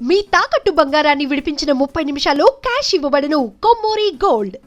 మీ తాకట్టు బంగారాన్ని విడిపించిన 30 నిమిషాల్లో క్యాష్ ఇవ్వబడును. కొమ్మూరి గోల్డ్.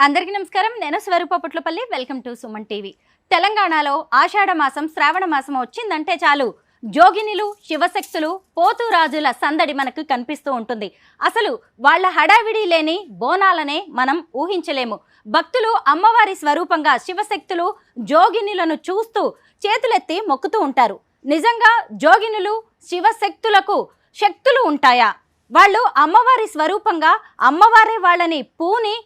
అందరికీ నమస్కారం. నేను Swaroopa Putlapalli. Welcome to Suman TV. తెలంగాణలో ఆషాఢ మాసం, శ్రావణ మాసం వచ్చిందంటే చాలు జోగినిలు, శివశక్తులు, పోతురాజుల సందడి మనకు కనిపిస్తూ ఉంటుంది. అసలు వాళ్ళ హడావిడి లేని బోనాలనే మనం ఊహించలేము. భక్తులు అమ్మవారి స్వరూపంగా శివశక్తులు, జోగినులను చూస్తూ చేతులెత్తి మొక్కుతూ ఉంటారు. నిజంగా జోగినులు, శివశక్తులకు శక్తులు ఉంటాయా? వాళ్ళు అమ్మవారి స్వరూపంగా అమ్మవారే వాళ్ళని పూని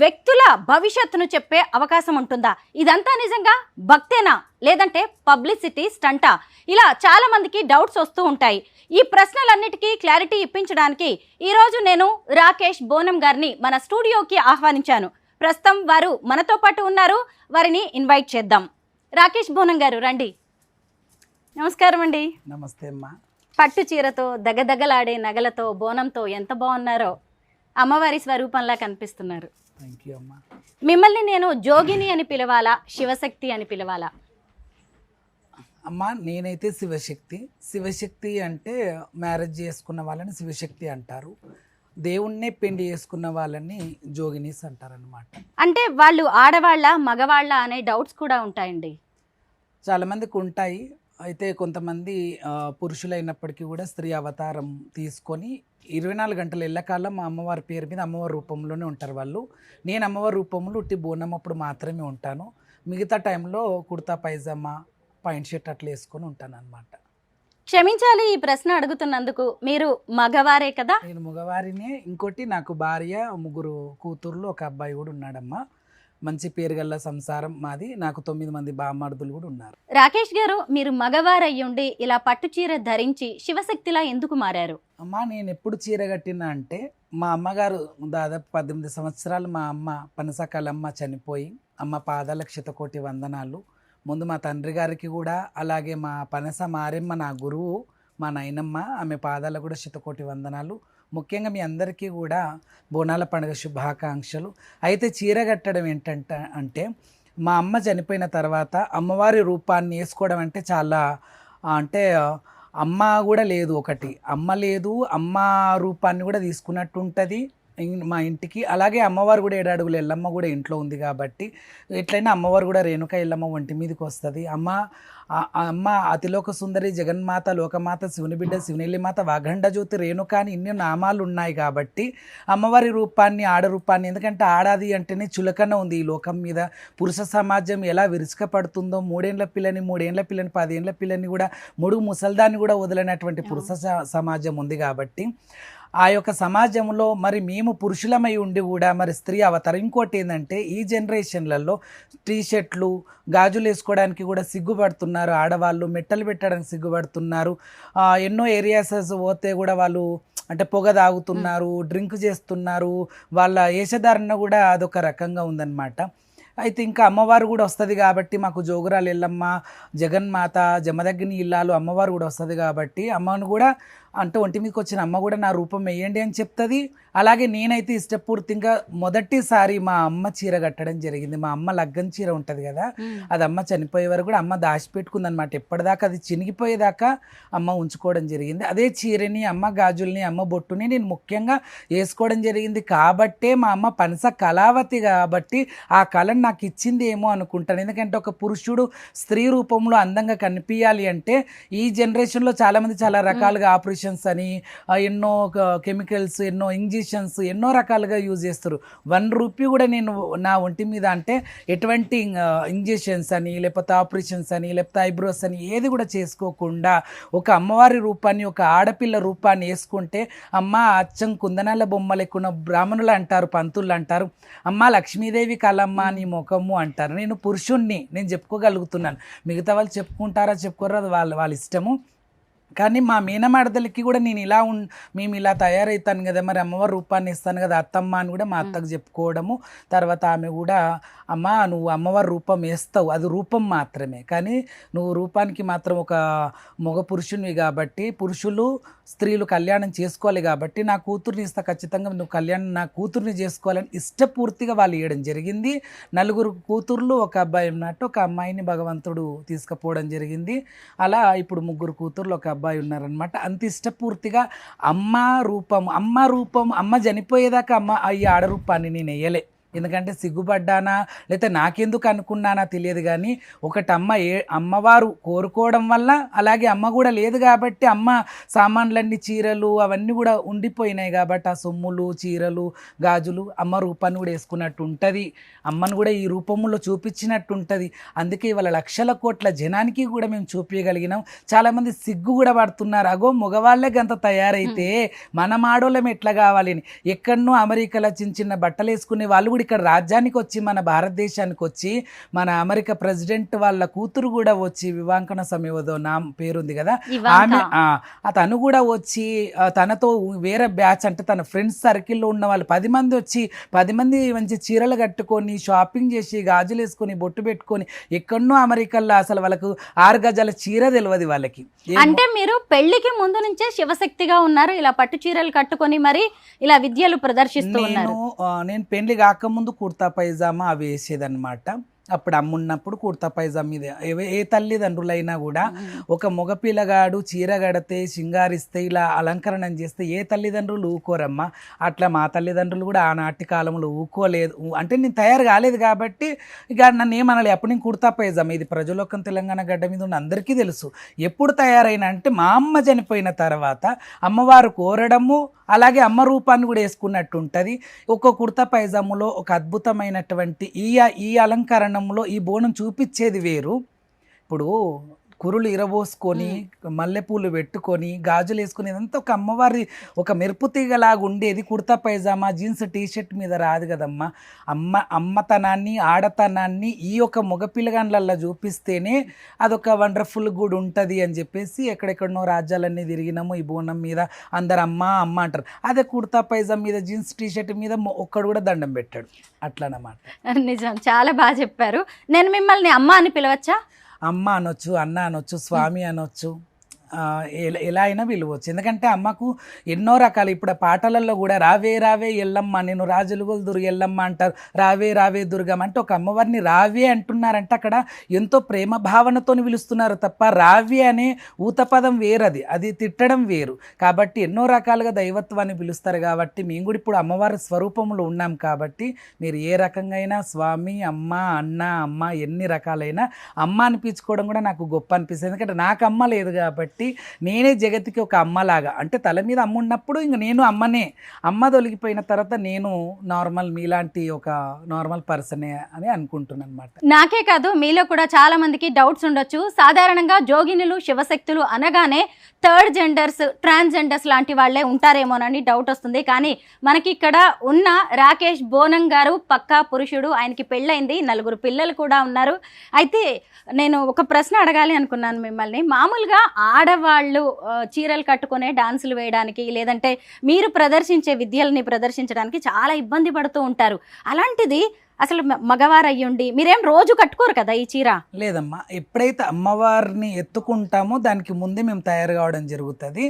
వ్యక్తుల భవిష్యత్తును చెప్పే అవకాశం ఉంటుందా? ఇదంతా నిజంగా భక్తేనా, లేదంటే పబ్లిసిటీ స్టంటా? ఇలా చాలా మందికి డౌట్స్ వస్తూ ఉంటాయి. ఈ ప్రశ్నలన్నిటికీ క్లారిటీ ఇప్పించడానికి ఈరోజు నేను రాకేష్ బోనం గారిని మన స్టూడియోకి ఆహ్వానించాను. ప్రస్తుతం వారు మనతో పాటు ఉన్నారు. వారిని ఇన్వైట్ చేద్దాం. రాకేష్ బోనం గారు రండి. నమస్కారం అండి. నమస్తే అమ్మా. పట్టు చీరతో, దగదగలాడే నగలతో, బోనంతో ఎంత బాగున్నారో. అమ్మవారి స్వరూపంలా కనిపిస్తున్నారు. థ్యాంక్ యూ అమ్మా. మిమ్మల్ని నేను జోగిని అని పిలవాలా, శివశక్తి అని పిలవాలా? అమ్మా, నేనైతే శివశక్తి అంటే మ్యారేజ్ చేసుకున్న వాళ్ళని శివశక్తి అంటారు. దేవుణ్ణే పెళ్లి చేసుకున్న వాళ్ళని జోగినీస్ అంటారనమాట. అంటే వాళ్ళు ఆడవాళ్ళ, మగవాళ్ళ అనే డౌట్స్ కూడా ఉంటాయండి. చాలామందికి ఉంటాయి. అయితే కొంతమంది పురుషులైనప్పటికీ కూడా స్త్రీ అవతారం తీసుకొని 24 గంటలు ఎల్లకాలం మా అమ్మవారి పేరు మీద అమ్మవారి రూపంలోనే ఉంటారు వాళ్ళు. నేను అమ్మవారి రూపంలో ఉట్టి బోనం అప్పుడు మాత్రమే ఉంటాను. మిగతా టైంలో కుర్తా పైజామా, పాయింట్ షర్ట్ అట్లా వేసుకొని ఉంటాను అనమాట. క్షమించాలి ఈ ప్రశ్న అడుగుతున్నందుకు. మీరు మగవారే కదా? నేను మగవారినే. ఇంకోటి నాకు భార్య, 3 కూతుర్లు, ఒక అబ్బాయి కూడా ఉన్నాడమ్మా. మంచి పేరుగల్ల సంసారం మాది. నాకు 9 మంది బామ్మర్దులు కూడా ఉన్నారు. రాకేష్ గారు, మీరు మగవారయ్యుండి ఇలా పట్టు చీర ధరించి శివశక్తిలా ఎందుకు మారారు? అమ్మా, నేను ఎప్పుడు చీర కట్టినా అంటే మా అమ్మగారు దాదాపు 18 సంవత్సరాలు మా అమ్మ పనసకాలమ్మ చనిపోయి, అమ్మ పాదాలకు శతకోటి వందనాలు. ముందు మా తండ్రి గారికి కూడా, అలాగే మా పనస మారెమ్మ నా గురువు, మా నాయనమ్మ, ఆమె పాదాలకు కూడా శతకోటి వందనాలు. ముఖ్యంగా మీ అందరికీ కూడా బోనాల పండుగ శుభాకాంక్షలు. అయితే చీర కట్టడం అంటే మా అమ్మ చనిపోయిన తర్వాత అమ్మవారి రూపాన్ని వేసుకోవడం అంటే చాలా, అంటే అమ్మ కూడా లేదు, ఒకటి అమ్మ లేదు, అమ్మ రూపాన్ని కూడా తీసుకున్నట్టు ఉంటుంది మా ఇంటికి. అలాగే అమ్మవారు కూడా 7 అడుగుల ఎల్లమ్మ కూడా ఇంట్లో ఉంది కాబట్టి ఎట్లయినా అమ్మవారు కూడా రేణుక ఎల్లమ్మ ఒంటి మీదకి వస్తుంది. అమ్మ అతిలోక సుందరి, జగన్మాత, లోకమాత, శివుని బిడ్డ, శివునిల్లి మాత, వాగండ జ్యోతి, రేణుక అని ఇన్ని నామాలు ఉన్నాయి కాబట్టి అమ్మవారి రూపాన్ని, ఆడ రూపాన్ని, ఎందుకంటే ఆడాది అంటేనే చులకన ఉంది ఈ లోకం మీద. పురుష సమాజం ఎలా విరుచుకపడుతుందో, 3 ఏళ్ల పిల్లని, 3 ఏళ్ల పిల్లని, 10 ఏళ్ల పిల్లని కూడా, 3 ముసల్దాన్ని కూడా వదిలినటువంటి పురుష సమాజం ఉంది కాబట్టి ఆ యొక్క సమాజంలో మరి మేము పురుషులమై ఉండి కూడా మరి స్త్రీ అవతారం. ఇంకోటి ఏంటంటే ఈ జనరేషన్లలో టీషర్ట్లు, గాజులు వేసుకోవడానికి కూడా సిగ్గుపడుతున్నారు ఆడవాళ్ళు, మెట్టలు పెట్టడానికి సిగ్గుపడుతున్నారు. ఎన్నో ఏరియాస్ పోతే కూడా వాళ్ళు అంటే పొగ తాగుతున్నారు, డ్రింక్ చేస్తున్నారు. వాళ్ళ వేషధారణ కూడా అదొక రకంగా ఉందన్నమాట. అయితే ఇంకా అమ్మవారు కూడా వస్తుంది కాబట్టి మాకు జోగురాలు ఎల్లమ్మ, జగన్మాత, జమదగ్ని ఇల్లాలు అమ్మవారు కూడా వస్తుంది కాబట్టి అమ్మను కూడా అంటే ఒంటి మీదకి వచ్చిన అమ్మ కూడా నా రూపం వేయండి అని చెప్తుంది. అలాగే నేనైతే ఇష్టపూర్తిగా మొదటిసారి మా అమ్మ చీర కట్టడం జరిగింది. మా అమ్మ లగ్గం చీర ఉంటుంది కదా, అది అమ్మ చనిపోయే వరకు కూడా అమ్మ దాచిపెట్టుకుంది అనమాట. ఎప్పటిదాకా అది చినిగిపోయేదాకా అమ్మ ఉంచుకోవడం జరిగింది. అదే చీరని, అమ్మ గాజుల్ని, అమ్మ బొట్టుని నేను ముఖ్యంగా వేసుకోవడం జరిగింది. కాబట్టే మా అమ్మ పనస కళావతి కాబట్టి ఆ కళను నాకు ఇచ్చింది ఏమో అనుకుంటాను. ఎందుకంటే ఒక పురుషుడు స్త్రీ రూపంలో అందంగా కనిపించాలి అంటే ఈ జనరేషన్లో చాలామంది చాలా రకాలుగా ఆపరేషన్స్ అని, ఎన్నో కెమికల్స్, ఎన్నో ఇంజెక్షన్స్, ఎన్నో రకాలుగా యూజ్ చేస్తారు. 1 రూపీ కూడా నేను నా ఒంటి మీద అంటే ఎటువంటి ఇంజెక్షన్స్ అని, లేకపోతే ఆపరేషన్స్ అని, లేకపోతే ఐబ్రోస్ అని ఏది కూడా చేసుకోకుండా ఒక అమ్మవారి రూపాన్ని, ఒక ఆడపిల్ల రూపాన్ని వేసుకుంటే అమ్మ అచ్చం కుందనాల బొమ్మ లెక్కున్న బ్రాహ్మణులు అంటారు, పంతులు అంటారు, అమ్మ లక్ష్మీదేవి కలమ్మ నీ ముఖము అంటారు. నేను పురుషుణ్ణి, నేను చెప్పుకోగలుగుతున్నాను. మిగతా వాళ్ళు చెప్పుకుంటారా చెప్పుకోరా వాళ్ళ ఇష్టము. కానీ మా మేనమాడదలకి కూడా నేను ఇలా మేము ఇలా తయారవుతాను కదా, మరి అమ్మవారి రూపాన్ని ఇస్తాను కదా అత్తమ్మ అని కూడా మా అత్తకు చెప్పుకోవడము. తర్వాత ఆమె కూడా అమ్మ నువ్వు అమ్మవారి రూపం వేస్తావు, అది రూపం మాత్రమే, కానీ నువ్వు రూపానికి మాత్రం ఒక మగ పురుషునివి కాబట్టి పురుషులు స్త్రీలు కళ్యాణం చేసుకోవాలి కాబట్టి నా కూతుర్ని ఇస్తా, ఖచ్చితంగా నువ్వు కళ్యాణం నా కూతుర్ని చేసుకోవాలని ఇష్టపూర్తిగా వాళ్ళు ఇవ్వడం జరిగింది. 4 కూతుర్లు ఒక అబ్బాయి ఉన్నట్టు ఒక అమ్మాయిని భగవంతుడు తీసుకుపోవడం జరిగింది. అలా ఇప్పుడు 3 కూతుర్లు ఒక అబ్బాయి ఉన్నారనమాట. అంత ఇష్టపూర్తిగా అమ్మ రూపం అమ్మ చనిపోయేదాకా అమ్మ ఈ ఆడరూపాన్ని నేను వేయలే. ఎందుకంటే సిగ్గుపడ్డానా లేకపోతే నాకెందుకు అనుకున్నానా తెలియదు, కానీ ఒకటి అమ్మవారు కోరుకోవడం వల్ల, అలాగే అమ్మ కూడా లేదు కాబట్టి అమ్మ సామాన్లన్నీ చీరలు అవన్నీ కూడా ఉండిపోయినాయి కాబట్టి ఆ సొమ్ములు చీరలు గాజులు అమ్మ రూపాన్ని కూడా వేసుకున్నట్టు ఉంటుంది, అమ్మను కూడా ఈ రూపంలో చూపించినట్టు ఉంటుంది. అందుకే ఇవాళ లక్షల కోట్ల జనానికి కూడా మేము చూపించగలిగినాం. చాలామంది సిగ్గు కూడా పడుతున్నారు, అగో మగవాళ్ళే గంత తయారైతే మనం ఆడోళ్ళం ఎట్లా కావాలి అని. ఎక్కడనో అమెరికాలో చిన్న బట్టలు వేసుకునే వాళ్ళు కూడా ఇక్కడ రాజ్యానికి వచ్చి మన భారతదేశానికి వచ్చి మన అమెరికా ప్రెసిడెంట్ వాళ్ళ కూతురు కూడా వచ్చి వివాంకన సమయదో నా పేరుంది కదా ఆమె, తను కూడా వచ్చి తనతో వేరే బ్యాచ్ అంటే తన ఫ్రెండ్స్ సర్కిల్లో ఉన్న వాళ్ళు 10 మంది వచ్చి 10 మంది మంచి చీరలు కట్టుకొని షాపింగ్ చేసి గాజులు వేసుకొని బొట్టు పెట్టుకొని ఎక్కడనో అమెరికాలో అసలు వాళ్ళకు 6 గజాల చీర తెలియదు వాళ్ళకి. అంటే మీరు పెళ్లికి ముందు నుంచే శివశక్తిగా ఉన్నారు, ఇలా పట్టు చీరలు కట్టుకొని మరి ఇలా విద్యలు ప్రదర్శిస్తూ ఉన్నారు. నేను పెళ్లి కాకముందు కుర్తా పైజామా అవి వేసేదన్నమాట. అప్పుడు అమ్మున్నప్పుడు కుర్తా పైజామా మీద ఏ తల్లిదండ్రులైనా కూడా ఒక మగ పిల్లగాడు చీర కడితే సింగారిస్తే ఇలా అలంకరణం చేస్తే ఏ తల్లిదండ్రులు ఊకోరమ్మా. అట్లా మా తల్లిదండ్రులు కూడా ఆనాటి కాలంలో ఊకోలేదు. అంటే నేను తయారు కాలేదు కాబట్టి ఇక నన్ను ఏమనాలి. అప్పుడు నేను కుర్తా పైజామా, ఇది ప్రజలోకం తెలంగాణ గడ్డ మీద ఉన్న అందరికీ తెలుసు. ఎప్పుడు తయారైనా అంటే మా అమ్మ చనిపోయిన తర్వాత అమ్మవారు కోరడము, అలాగే అమ్మ రూపాన్ని కూడా వేసుకున్నట్టు ఉంటుంది. ఒక కుర్తా పైజాములో ఒక అద్భుతమైనటువంటి ఈ అలంకరణంలో ఈ బోనం చూపించేది వేరు. ఇప్పుడు కురులు ఇరబోసుకొని మల్లెపూలు పెట్టుకొని గాజులు వేసుకొని ఇదంతా ఒక అమ్మవారి ఒక మెరుపు తీగలాగా ఉండేది. కుర్తా పైజామా జీన్స్ టీషర్ట్ మీద రాదు కదమ్మా. అమ్మతనాన్ని ఆడతనాన్ని ఈ యొక్క మగపిల్లగాండ్లల్లో చూపిస్తేనే అదొక వండర్ఫుల్ కూడా ఉంటుంది అని చెప్పేసి ఎక్కడెక్కడనో రాజ్యాలన్నీ తిరిగినాము. ఈ బోనం మీద అందరు అమ్మ అమ్మ అంటారు. అదే కుర్తా పైజామా మీద జీన్స్ టీషర్ట్ మీద ఒక్కడు కూడా దండం పెట్టాడు. అట్లనమాట. నిజం, చాలా బాగా చెప్పారు. నేను మిమ్మల్ని అమ్మ అని పిలవచ్చా? అమ్మ అనొచ్చు, అన్న అనొచ్చు, స్వామి అనొచ్చు, ఎలా అయినా పిలవచ్చు. ఎందుకంటే అమ్మకు ఎన్నో రకాలు. ఇప్పుడు పాటలలో కూడా రావే రావే ఎల్లమ్మ, నేను రాజులు గొలుదురు ఎల్లమ్మ అంటారు, రావే రావే దుర్గమ్మ అంటే ఒక అమ్మవారిని రావే అంటున్నారంటే అక్కడ ఎంతో ప్రేమ భావనతో పిలుస్తున్నారు తప్ప రావే అనే ఊతపదం వేరది, అది తిట్టడం వేరు. కాబట్టి ఎన్నో రకాలుగా దైవత్వాన్ని పిలుస్తారు. కాబట్టి మేము కూడా ఇప్పుడు అమ్మవారి స్వరూపంలో ఉన్నాం. కాబట్టి మీరు ఏ రకంగా అయినా స్వామి అమ్మ అన్న అమ్మ ఎన్ని రకాలైనా అమ్మ అనిపించుకోవడం కూడా నాకు గొప్ప అనిపిస్తుంది. ఎందుకంటే నాకు అమ్మ లేదు కాబట్టి నేనే జగతికి ఒక అమ్మలాగా. అంటే తల మీద అమ్మ ఉన్నప్పుడు ఇంక నేను అమ్మనే. అమ్మ తొలగిపోయిన తర్వాత నేను నార్మల్ మీలాంటి ఒక నార్మల్ పర్సనే అని అనుకుంటున్నాను అనమాట. నాకే కాదు మీలో కూడా చాలా మందికి డౌట్స్ ఉండొచ్చు. సాధారణంగా జోగినులు శివశక్తులు అనగానే థర్డ్ జెండర్స్ ట్రాన్స్జెండర్స్ లాంటి వాళ్ళే ఉంటారేమోనని డౌట్ వస్తుంది. కానీ మనకి ఇక్కడ ఉన్న రాకేష్ బోనం గారు పక్కా పురుషుడు, ఆయనకి పెళ్ళైంది, 4 పిల్లలు కూడా ఉన్నారు. అయితే నేను ఒక ప్రశ్న అడగాలి అనుకున్నాను మిమ్మల్ని. మామూలుగా ఆడవాళ్ళు చీరలు కట్టుకునే డాన్సులు వేయడానికి లేదంటే మీరు ప్రదర్శించే విద్యల్ని ప్రదర్శించడానికి చాలా ఇబ్బంది పడుతూ ఉంటారు. అలాంటిది అసలు మగవారు అయ్యుండి మీరేం రోజు కట్టుకోరు కదా ఈ చీర? లేదమ్మా, ఎప్పుడైతే అమ్మవారిని ఎత్తుకుంటామో దానికి ముందే మేము తయారు కావడం జరుగుతుంది.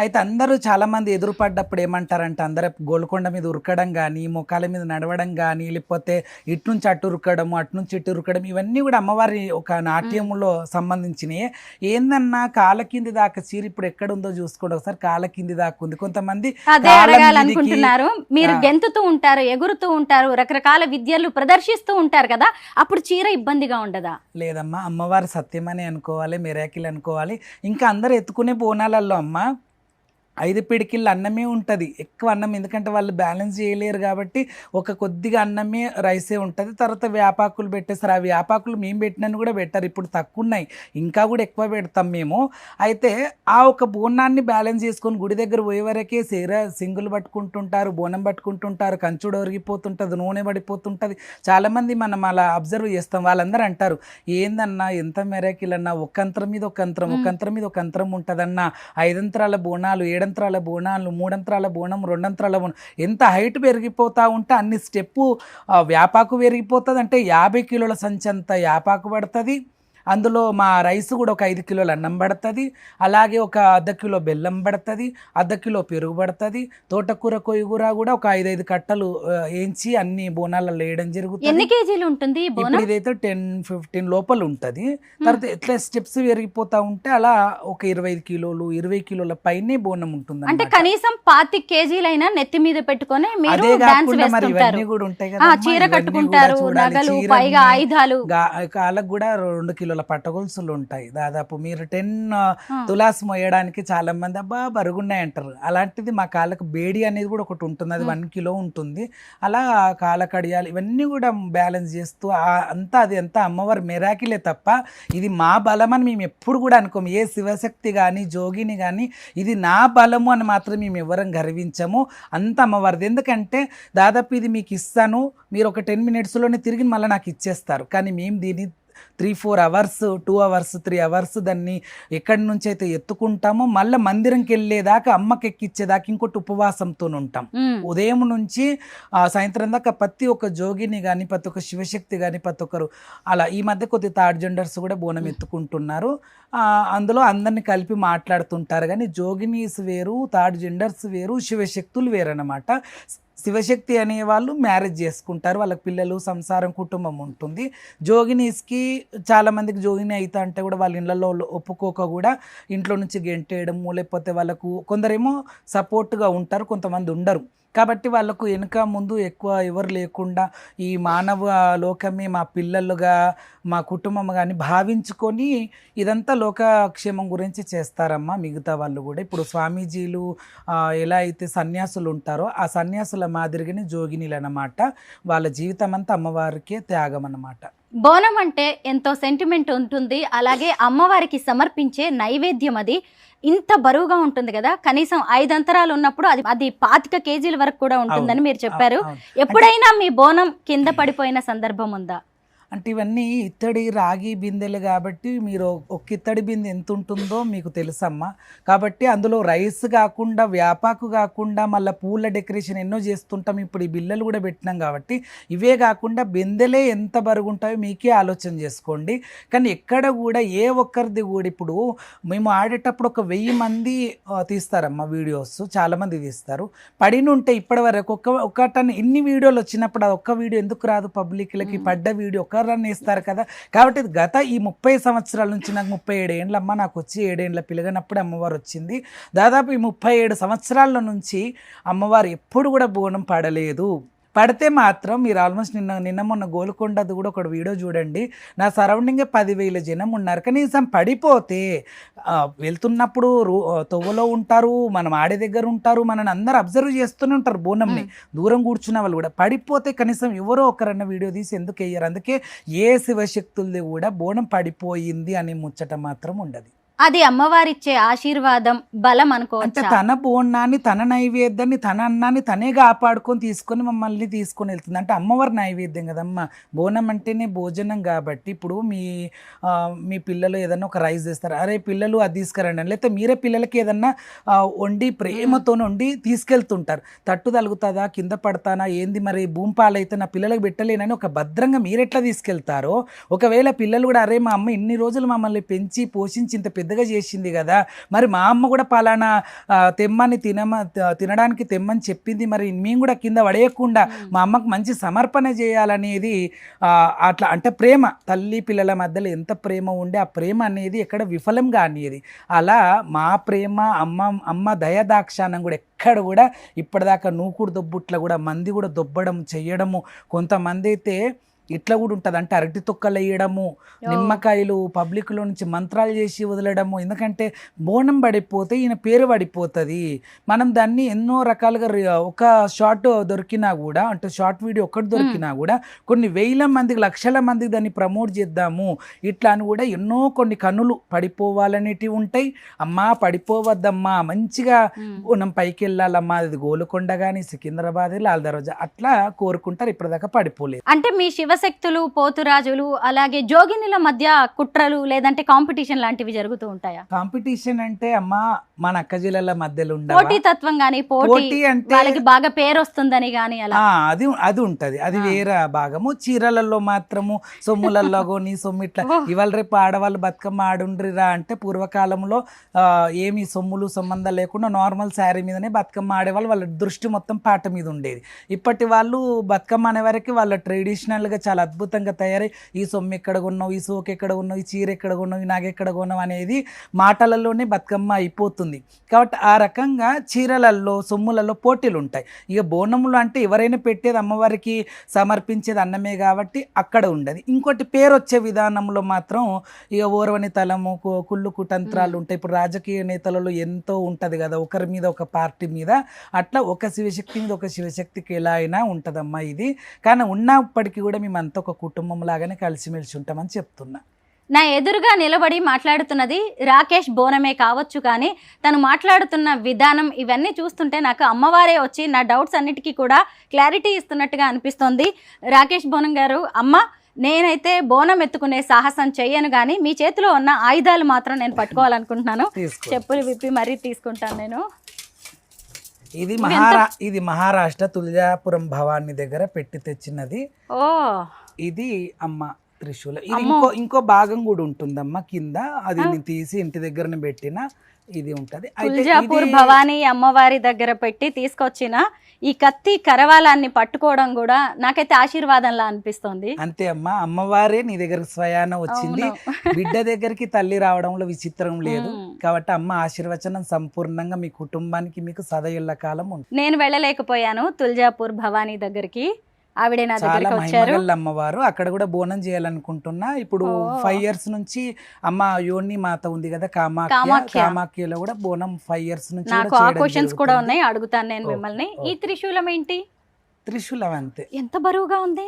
అయితే అందరూ చాలామంది ఎదురుపడ్డప్పుడు ఏమంటారంటే అందరూ గోల్కొండ మీద ఉరకడం కానీ మొక్కల మీద నడవడం కానీ లేకపోతే ఇటు నుంచి అటు ఉరకడం అటు నుంచి ఇటు ఉరకడం ఇవన్నీ కూడా అమ్మవారి ఒక నాట్యంలో సంబంధించినవి. ఏందన్నా కాళ్ళ కింది దాకా చీర ఇప్పుడు ఎక్కడ ఉందో చూసుకోండి ఒకసారి. కాళ్ళ కింది దాకా ఉంది. కొంతమంది అదే అడగాలనుకుంటున్నారు. మీరు గెంతుతూ ఉంటారు, ఎగురుతూ ఉంటారు, రకరకాల విద్యలు ప్రదర్శిస్తూ ఉంటారు కదా, అప్పుడు చీర ఇబ్బందిగా ఉండదా? లేదమ్మా, అమ్మవారి సత్యమని అనుకోవాలి, మిరాకిల్ అనుకోవాలి. ఇంకా అందరు ఎత్తుకునే బోనాలలో అమ్మ 5 పిడికిళ్ళు అన్నమే ఉంటుంది, ఎక్కువ అన్నం, ఎందుకంటే వాళ్ళు బ్యాలెన్స్ చేయలేరు కాబట్టి ఒక కొద్దిగా అన్నమే రైసే ఉంటుంది. తర్వాత వేపాకులు పెట్టేస్తారు. ఆ వేపాకులు మేము పెట్టినని కూడా పెట్టారు, ఇప్పుడు తక్కువ ఉన్నాయి, ఇంకా కూడా ఎక్కువ పెడతాం మేము. అయితే ఆ ఒక బోనాన్ని బ్యాలెన్స్ చేసుకొని గుడి దగ్గర పోయే వరకే సింగులు పట్టుకుంటుంటారు, బోనం పట్టుకుంటుంటారు, కంచుడు ఒరిగిపోతుంటుంది, నూనె పడిపోతుంటుంది. చాలామంది మనం అలా అబ్జర్వ్ చేస్తాం. వాళ్ళందరూ అంటారు, ఏందన్నా ఎంత మెరాకిల్ అన్నా, ఒక అంతరం మీద ఒక అంతరం, ఒక అంతరం మీద ఒక అంతరం ఉంటుందన్న, 5 అంతరాల బోనాలు, 7 అంతరాల బోనాలు, 3 అంతరాల బోనం, 2 అంతరాల బోనం, ఎంత హైట్ పెరిగిపోతూ ఉంటే అన్ని స్టెప్పు వ్యాపాకు పెరిగిపోతుంది. అంటే 50 కిలోల సంచంత వ్యాపాకు పడుతుంది. అందులో మా రైస్ కూడా ఒక 5 కిలోల అన్నం పడుతుంది, అలాగే ఒక 1/2 కిలో బెల్లం పడుతుంది, 1/2 కిలో పెరుగు పడుతుంది, తోటకూర కొయ్యగూర కూడా ఒక 5 కట్టలు వేయించి అన్ని బోనాలలో వేయడం జరుగుతుంది. ఎన్ని కేజీలు ఉంటుంది ఈ బోనం? ఇప్పుడు ఇదైతే 10-15 లోపల ఉంటుంది. తర్వాత ఎట్లా స్టెప్స్ పెరిగిపోతా ఉంటే అలా ఒక 25 కిలోలు 20 కిలోల పైనే బోనం ఉంటుంది. అంటే కనీసం 25 కేజీలైనా నెత్తి మీద పెట్టుకొని మీరు అదే డాన్స్ కాకుండా మరి వేస్తుంటారు, ఇవన్నీ కూడా ఉంటాయి కదా, చీర కట్టుకుంటారు, నగలు, పైగా ఆయుధాలు, కాళ్ళకు కూడా 2 కిలోల పట్టగొలుసులు ఉంటాయి. దాదాపు మీరు 10 తులాస్ మోయడానికి చాలా మంది అబ్బా బరుగున్నాయి అంటారు. అలాంటిది మా కాళ్ళకు బేడి అనేది కూడా ఒకటి ఉంటుంది, అది 1 కిలో ఉంటుంది. అలా కాళ్ళ కడియాలు ఇవన్నీ కూడా బ్యాలెన్స్ చేస్తూ అంతా అది అంతా అమ్మవారి మెరాకిలే తప్ప ఇది మా బలం అని మేము ఎప్పుడు కూడా అనుకోము. ఏ శివశక్తి కానీ జోగిని కానీ ఇది నా బలము అని మాత్రం మేము ఎవరం గర్వించము, అంత అమ్మవారిది. ఎందుకంటే దాదాపు ఇది మీకు ఇస్తాను, మీరు ఒక 10 మినిట్స్లోనే తిరిగి మళ్ళీ నాకు ఇచ్చేస్తారు. కానీ మేము దీన్ని 3-4 అవర్స్, 2 అవర్స్, 3 అవర్స్ దాన్ని ఎక్కడి నుంచి అయితే ఎత్తుకుంటామో మళ్ళీ మందిరంకి వెళ్ళేదాకా, అమ్మకి ఎక్కిచ్చేదాకా ఇంకోటి ఉపవాసంతో ఉంటాం. ఉదయం నుంచి సాయంత్రం దాకా ప్రతి ఒక్క జోగిని కానీ, ప్రతి ఒక్క శివశక్తి కానీ, ప్రతి ఒక్కరు అలా. ఈ మధ్య కొద్ది థర్డ్ జెండర్స్ కూడా బోనం ఎత్తుకుంటున్నారు, అందులో అందరిని కలిపి మాట్లాడుతుంటారు. కానీ జోగినీస్ వేరు, థర్డ్ జెండర్స్ వేరు, శివశక్తులు వేరు అన్నమాట. శివశక్తి అనేవాళ్ళు మ్యారేజ్ చేసుకుంటారు, వాళ్ళకి పిల్లలు, సంసారం, కుటుంబం ఉంటుంది. జోగినీస్కి చాలామందికి జోగిని అయితే అంటే కూడా వాళ్ళ ఇళ్ళల్లో ఒప్పుకోక కూడా ఇంట్లో నుంచి గెంటేయడము, లేకపోతే వాళ్ళకు కొందరేమో సపోర్ట్గా ఉంటారు, కొంతమంది ఉండరు. కాబట్టి వాళ్ళకు వెనుక ముందు ఎక్కువ ఎవరు లేకుండా ఈ మానవ లోకమే మా పిల్లలుగా, మా కుటుంబం కానీ భావించుకొని ఇదంతా లోకక్షేమం గురించి చేస్తారమ్మా మిగతా వాళ్ళు కూడా. ఇప్పుడు స్వామీజీలు ఎలా అయితే సన్యాసులు ఉంటారో ఆ సన్యాసుల మాదిరిగానే జోగినీలు అన్నమాట. వాళ్ళ జీవితం అంతా అమ్మవారికే త్యాగం అన్నమాట. బోనం అంటే ఎంతో సెంటిమెంట్ ఉంటుంది, అలాగే అమ్మవారికి సమర్పించే నైవేద్యం అది ఇంత బరువుగా ఉంటుంది కదా, కనీసం 5 అంతరాలు ఉన్నప్పుడు అది 25 కేజీల వరకు కూడా ఉంటుందని మీరు చెప్పారు. ఎప్పుడైనా మీ బోనం కింద పడిపోయిన సందర్భం ఉందా? అంటే ఇవన్నీ ఇత్తడి రాగి బిందెలు కాబట్టి మీరు ఒక ఇత్తడి బిందె ఎంత ఉంటుందో మీకు తెలుసమ్మా. కాబట్టి అందులో రైస్ కాకుండా, వ్యాపాకు కాకుండా, మళ్ళీ పూల డెకరేషన్ ఎన్నో చేస్తుంటాం. ఇప్పుడు ఈ బిల్లలు కూడా పెట్టినాం కాబట్టి ఇవే కాకుండా బిందెలే ఎంత బరుగు ఉంటాయో మీకే ఆలోచన చేసుకోండి. కానీ ఎక్కడ కూడా ఏ ఒక్కరిది కూడా, ఇప్పుడు మేము ఆడేటప్పుడు ఒక 1000 మంది తీస్తారమ్మా వీడియోస్, చాలామంది తీస్తారు. పడినుంటే ఇప్పటి వరకు ఒక టన్ ఇన్ని వీడియోలు వచ్చినప్పుడు అది ఒక్క వీడియో ఎందుకు రాదు పబ్లిక్లకి? పడ్డ వీడియో రన్ ఇస్తారు కదా. కాబట్టి గత ఈ 30 సంవత్సరాల నుంచి, నాకు 37 ఏండ్లమ్మ, నాకు వచ్చి 7 ఏండ్ల పిల్లగానప్పుడు అమ్మవారు వచ్చింది. దాదాపు ఈ 37 సంవత్సరాల నుంచి అమ్మవారు ఎప్పుడు కూడా బోనం పడలేదు. పడితే మాత్రం మీరు ఆల్మోస్ట్ నిన్న మొన్న గోల్కొండది కూడా ఒక వీడియో చూడండి, నా సరౌండింగే 10,000 జనం ఉన్నారు. కనీసం పడిపోతే వెళ్తున్నప్పుడు తొవ్వలో ఉంటారు, మనం ఆడే దగ్గర ఉంటారు, మనని అందరూ అబ్జర్వ్ చేస్తూనే ఉంటారు. బోనంని దూరం కూర్చున్న వాళ్ళు కూడా పడిపోతే కనీసం ఎవరో ఒకరన్న వీడియో తీసి ఎందుకు వేయరు? అందుకే ఏ శివశక్తులది కూడా బోనం పడిపోయింది అని ముచ్చట మాత్రం ఉండదు. అది అమ్మవారిచ్చే ఆశీర్వాదం, బలం అనుకోవచ్చు. అంటే తన బోనాన్ని, తన నైవేద్యాన్ని, తన అన్నాన్ని తనే కాపాడుకొని తీసుకొని మమ్మల్ని తీసుకొని వెళ్తుంది. అంటే అమ్మవారి నైవేద్యం కదమ్మా. బోనం అంటేనే భోజనం కాబట్టి ఇప్పుడు మీ పిల్లలు ఏదన్నా ఒక రైస్ చేస్తారు, అరే పిల్లలు అది తీసుకురండి అని, లేకపోతే మీరే పిల్లలకి ఏదన్నా వండి ప్రేమతో వండి తీసుకెళ్తుంటారు. తట్టు తలుగుతుందా, కింద పడతానా, ఏంది మరి భూమి పాలైతే నా పిల్లలకు పెట్టలేనని ఒక భద్రంగా మీరెట్లా తీసుకెళ్తారో, ఒకవేళ పిల్లలు కూడా అరే మా అమ్మ ఇన్ని రోజులు మమ్మల్ని పెంచి పోషించి ఇంత పెద్దగా చేసింది కదా, మరి మా అమ్మ కూడా పలానా తెమ్మని తినడానికి తెమ్మని చెప్పింది, మరి మేము కూడా కింద పడేయకుండా మా అమ్మకు మంచి సమర్పణ చేయాలనేది అట్లా. అంటే ప్రేమ, తల్లి పిల్లల మధ్యలో ఎంత ప్రేమ ఉండే ఆ ప్రేమ అనేది ఎక్కడ విఫలం కానిది. అలా మా ప్రేమ, అమ్మ దయదాక్షానం కూడా ఎక్కడ కూడా ఇప్పటిదాకా నూకుడు దొబ్బుట్ల కూడా మంది కూడా దొబ్బడం చెయ్యడము. కొంతమంది అయితే ఇట్లా కూడా ఉంటుంది. అంటే అరటి తొక్కలు వేయడము, నిమ్మకాయలు పబ్లిక్లో నుంచి మంత్రాలు చేసి వదలడము. ఎందుకంటే బోనం పడిపోతే ఈయన పేరు పడిపోతుంది. మనం దాన్ని ఎన్నో రకాలుగా ఒక షార్ట్ దొరికినా కూడా, అంటే షార్ట్ వీడియో ఒక్కటి దొరికినా కూడా కొన్ని వేల మందికి, లక్షల మందికి దాన్ని ప్రమోట్ చేద్దాము ఇట్లా అని కూడా ఎన్నో కొన్ని కనులు పడిపోవాలనేటివి ఉంటాయి. అమ్మా పడిపోవద్దమ్మా, మంచిగా బోనం పైకి వెళ్ళాలమ్మా, అది గోలుకొండ కానీ సికింద్రాబాద్ లాల్ దర్వాజా అట్లా కోరుకుంటారు. ఇప్పటిదాకా పడిపోలేదు. అంటే మీ శివశక్తులు, పోతురాజులు, అలాగే జోగినిల మధ్య కుట్రలు లేదంటే కాంపిటీషన్ లాంటివి జరుగుతూ ఉంటాయా? కాంపిటీషన్ అంటే అమ్మా మన అక్క జిల్లాల మధ్యలో పోటీ తత్వం గానీ, పోటీ అంటే వాళ్ళకి బాగా పేరు వస్తుందని గానీ అలా అది ఉంటది. అది వేరే భాగము. చీరలలో మాత్రము సొమ్ములలో కొని సొమ్ము ఇట్లా ఇవాళ రేపు ఆడవాళ్ళు బతుకమ్మ ఆడుండ్రిరా అంటే పూర్వకాలంలో ఏమి సొమ్ములు సంబంధం లేకుండా నార్మల్ శారీ మీదనే బతుకమ్మ ఆడేవాళ్ళు. వాళ్ళ దృష్టి మొత్తం పాట మీద ఉండేది. ఇప్పటి వాళ్ళు బతుకమ్మ అనే వరకు వాళ్ళ ట్రెడిషనల్ గా చాలా అద్భుతంగా తయారై ఈ సొమ్ము ఎక్కడ కొన్నావు, ఈ సోకు ఎక్కడ కొన్నావు, ఈ చీర ఎక్కడ కొన్నావు, ఈ నాగ ఎక్కడ కొన్నావు అనేది మాటలలోనే బతుకమ్మ అయిపోతుంది. కాబట్టి ఆ రకంగా చీరలలో సొమ్ములలో పోటీలు ఉంటాయి. ఇక బోనములు అంటే ఎవరైనా పెట్టేది అమ్మవారికి సమర్పించేది అన్నమే కాబట్టి అక్కడ ఉండదు. ఇంకోటి పేరు వచ్చే విధానంలో మాత్రం ఇక ఓర్వని తలము, కుళ్ళు కుతంత్రాలు ఉంటాయి. ఇప్పుడు రాజకీయ నేతలలో ఎంతో ఉంటది కదా, ఒకరి మీద ఒక పార్టీ మీద, అట్లా ఒక శివశక్తి మీద ఒక శివశక్తికి ఎలా అయినా ఉంటదమ్మా ఇది. కానీ ఉన్నప్పటికీ కూడా మేమంతా ఒక కుటుంబం లాగానే కలిసిమెలిసి ఉంటామని చెప్తున్నా. నా ఎదురుగా నిలబడి మాట్లాడుతున్నది రాకేష్ బోనమే కావచ్చు, కానీ తను మాట్లాడుతున్న విధానం ఇవన్నీ చూస్తుంటే నాకు అమ్మవారే వచ్చి నా డౌట్స్ అన్నిటికీ కూడా క్లారిటీ ఇస్తున్నట్టుగా అనిపిస్తోంది. రాకేష్ బోనం గారు, అమ్మ నేనైతే బోనం ఎత్తుకునే సాహసం చెయ్యను, కానీ మీ చేతిలో ఉన్న ఆయుధాలు మాత్రం నేను పట్టుకోవాలనుకుంటున్నాను. చెప్పులు విప్పి మరీ తీసుకుంటాను నేను. ఇది మహారాష్ట్ర తుల్జాపురం భవాని దగ్గర పెట్టి తెచ్చినది. ఓ ఇది అమ్మ త్రిశూలం. ఇది ఇంకో భాగం కూడా ఉంటుందమ్మా కింద, అది నేను తీసి ఇంటి దగ్గరనే పెట్టిన. ఇది ఉంటది. తుల్జాపూర్ భవానీ అమ్మవారి దగ్గర పెట్టి తీసుకొచ్చిన ఈ కత్తి కరవాలాన్ని పట్టుకోవడం కూడా నాకైతే ఆశీర్వాదంలా అనిపిస్తుంది. అంతే అమ్మా, అమ్మవారే నీ దగ్గరకు స్వయాన వచ్చింది. బిడ్డ దగ్గరికి తల్లి రావడంలో విచిత్రం లేదు. కాబట్టి అమ్మ ఆశీర్వచనం సంపూర్ణంగా మీ కుటుంబానికి మీకు సదయుళ్ళ కాలం ఉంది. నేను వెళ్ళలేకపోయాను తుల్జాపూర్ భవానీ దగ్గరికి, ఆవిడే నా దగ్గరికి వచ్చారు. అమ్మవారు అక్కడ కూడా బోనం చేయాలనుకుంటున్నా. ఇప్పుడు 5 years నుంచి అమ్మ యోని మాత ఉంది కదా కామాఖ్యలో కూడా బోనం 5 years నుంచి. నాకు ఆ క్వశ్చన్స్ కూడా ఉన్నాయి, అడుగుతాను నేను మిమ్మల్ని. ఈ త్రిశూలం ఏంటి? త్రిశూలం అంతే. ఎంత బరువుగా ఉంది!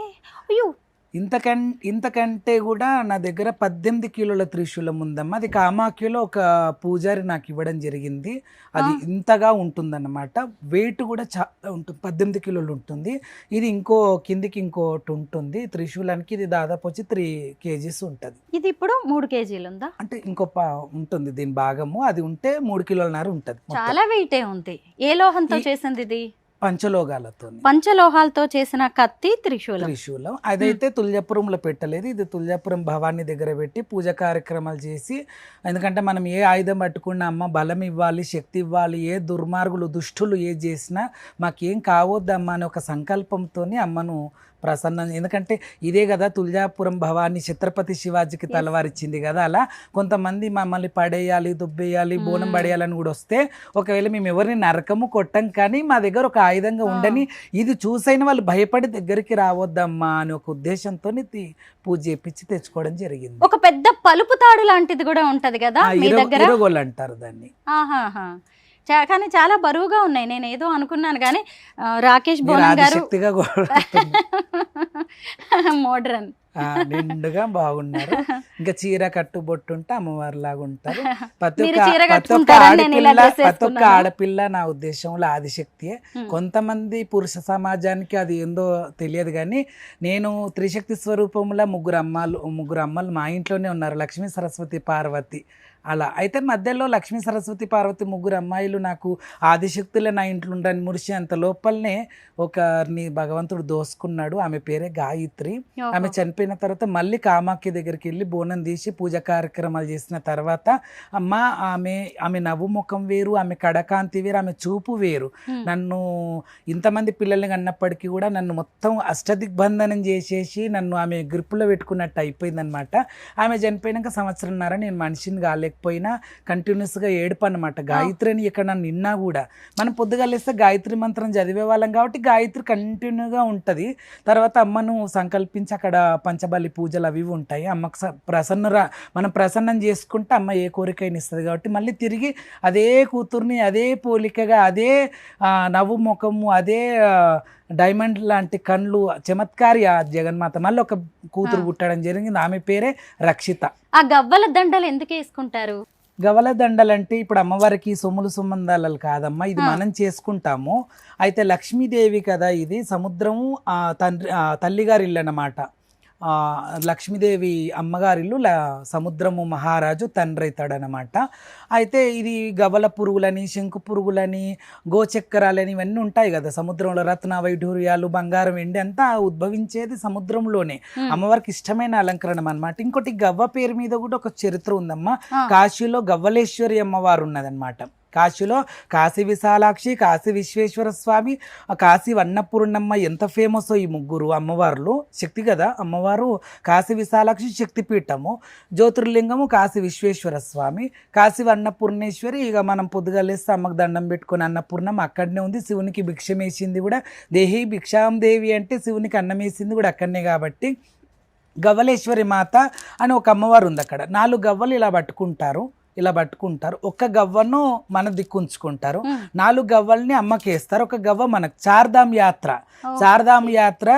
అయ్యో, ఇంతకంటే కూడా నా దగ్గర 18 కిలోల త్రిశూలం ఉందమ్మా. అది కామాఖ్యలో ఒక పూజారి నాకు ఇవ్వడం జరిగింది. అది ఇంతగా ఉంటుందన్నమాట. వెయిట్ కూడా చాలా ఉంటుంది, 18 కిలోలు ఉంటుంది. ఇది కిందికి ఇంకోటి ఉంటుంది త్రిశూలానికి. ఇది దాదాపు వచ్చి 3 kgs ఉంటుంది. ఇది ఇప్పుడు 3 kgs ఉందా? అంటే ఉంటుంది దీని భాగము. అది ఉంటే 3 కిలోలన్నర ఉంటుంది. చాలా వెయిటే ఉంది. ఏ లోహంతో చేసింది ఇది? పంచలోహాలతో చేసిన కత్తి త్రిశూలం. అదైతే తుల్జాపురంలో పెట్టలేదు. ఇది తుల్జాపురం భవానీ దగ్గర పెట్టి పూజ కార్యక్రమాలు చేసి, ఎందుకంటే మనం ఏ ఆయుధం పట్టుకున్నా అమ్మ బలం ఇవ్వాలి, శక్తి ఇవ్వాలి, ఏ దుర్మార్గులు దుష్టులు ఏ చేసినా మాకేం కావద్దమ్మా అనే ఒక సంకల్పంతో అమ్మను ప్రసన్నం. ఎందుకంటే ఇదే కదా తుల్జాపురం భవానీ ఛత్రపతి శివాజీకి తలవారిచ్చింది కదా. అలా కొంతమంది మమ్మల్ని పడేయాలి, దుబ్బేయాలి, బోనం పడేయాలని కూడా వస్తే, ఒకవేళ మేము ఎవరిని నరకము కొట్టం, కానీ మా దగ్గర ఒక ఆయుధంగా ఉండని, ఇది చూసైన వాళ్ళు భయపడి దగ్గరికి రావద్దమ్మా అని ఒక ఉద్దేశంతో పూజ చేపించి తెచ్చుకోవడం జరిగింది. ఒక పెద్ద పలుపు తాడు లాంటిది కూడా ఉంటది కదా మీ దగ్గర, ఇరగోలు అంటారు దాన్ని. కానీ చాలా బరువుగా ఉన్నాయి. నేను ఏదో అనుకున్నాను, కానీ రాకేష్ బోనం గారు మోడ్రన్ నిండుగా బాగున్నారు. ఇంకా చీర కట్టుబొట్టుంటే అమ్మవారి లాగా ఉంటారు. ప్రతి ఒక్క ఆడపిల్ల నా ఉద్దేశంలో ఆదిశక్తియే. కొంతమంది పురుష సమాజానికి అది ఏందో తెలియదు, కానీ నేను త్రిశక్తి స్వరూపంలో ముగ్గురు అమ్మలు మా ఇంట్లోనే ఉన్నారు, లక్ష్మీ సరస్వతి పార్వతి. అలా అయితే మధ్యలో లక్ష్మీ సరస్వతి పార్వతి ముగ్గురు అమ్మాయిలు నాకు ఆదిశక్తులే నా ఇంట్లో ఉండని మురిసి అంత లోపలనే ఒకరిని భగవంతుడు దోసుకున్నాడు. ఆమె పేరే గాయత్రి. ఆమె చనిపోయిన తర్వాత మళ్ళీ కామాఖ్య దగ్గరికి వెళ్ళి బోనం తీసి పూజ కార్యక్రమాలు చేసిన తర్వాత అమ్మ ఆమె నవ్వు ముఖం వేరు, ఆమె కడకాంతి వేరు, ఆమె చూపు వేరు. నన్ను ఇంతమంది పిల్లల్ని కన్నప్పటికీ కూడా నన్ను మొత్తం అష్టదిగ్బంధనం చేసేసి నన్ను ఆమె గ్రిప్పులో పెట్టుకున్నట్టు అయిపోయిందనమాట. ఆమె చనిపోయినాక 1.5 సంవత్సరం నేను మనిషిని కాలే లేకపోయినా కంటిన్యూస్గా ఏడుపు అనమాట. గాయత్రి అని ఇక్కడ నన్ను నిన్నా కూడా మనం పొద్దుగా లేస్తే గాయత్రి మంత్రం చదివే వాళ్ళం కాబట్టి గాయత్రి కంటిన్యూగా ఉంటుంది. తర్వాత అమ్మను సంకల్పించి అక్కడ పంచబలి పూజలు అవి ఉంటాయి. అమ్మకు మనం ప్రసన్నం చేసుకుంటే అమ్మ ఏ కోరికైనా ఇస్తుంది కాబట్టి మళ్ళీ తిరిగి అదే కూతుర్ని అదే పోలికగా అదే నవ్వు ముఖము అదే డైమండ్ లాంటి కళ్ళు చమత్కారి ఆ జగన్మాత మళ్ళీ ఒక కూతురు పుట్టడం జరిగింది. ఆమె పేరే రక్షిత. ఆ గవ్వల దండలు ఎందుకు వేసుకుంటారు? గవల దండలంటే ఇప్పుడు అమ్మవారికి సొమ్ములు సుమందాలు కాదమ్మా, ఇది మనం చేసుకుంటాము. అయితే లక్ష్మీదేవి కదా, ఇది సముద్రము తల్లిగారి ఇల్లు అన్నమాట. లక్ష్మీదేవి అమ్మగారిల్లు సముద్రము మహారాజు తండ్రి అవుతాడనమాట. అయితే ఇది గవల పురుగులని శంకు పురుగులని గోచక్రాలని ఇవన్నీ ఉంటాయి కదా సముద్రంలో. రత్న వైఢూర్యాలు బంగారం వెండి అంతా ఉద్భవించేది సముద్రంలోనే. అమ్మవారికి ఇష్టమైన అలంకరణం అనమాట. ఇంకోటి గవ్వ పేరు మీద కూడా ఒక చరిత్ర ఉందమ్మా. కాశీలో గవ్వలేశ్వరి అమ్మవారు ఉన్నదన్నమాట. కాశీలో కాశీ విశాలాక్షి, కాశీ విశ్వేశ్వర స్వామి, కాశీ అన్నపూర్ణమ్మ ఎంత ఫేమస్ ఈ ముగ్గురు అమ్మవార్లు. శక్తి కదా అమ్మవారు. కాశీ విశాలాక్షి శక్తిపీఠము, జ్యోతిర్లింగము కాశీ విశ్వేశ్వర స్వామి, కాశీ అన్నపూర్ణేశ్వరి. ఇక మనం పొద్దుగా లేస్తే అమ్మకు దండం పెట్టుకుని అన్నపూర్ణమ్మ అక్కడనే ఉంది. శివునికి భిక్షం వేసింది కూడా దేహి భిక్షాం దేవి అంటే శివునికి అన్నం వేసింది కూడా అక్కడనే. కాబట్టి గవ్వలేశ్వరి మాత అని ఒక అమ్మవారు ఉంది అక్కడ. 4 గవ్వలు ఇలా పట్టుకుంటారు. ఒక గవ్వను మన దిక్కుంచుకుంటారు, 4 గవ్వల్ని అమ్మకి వేస్తారు, ఒక గవ్వ మనకు. చార్ధామ్ యాత్ర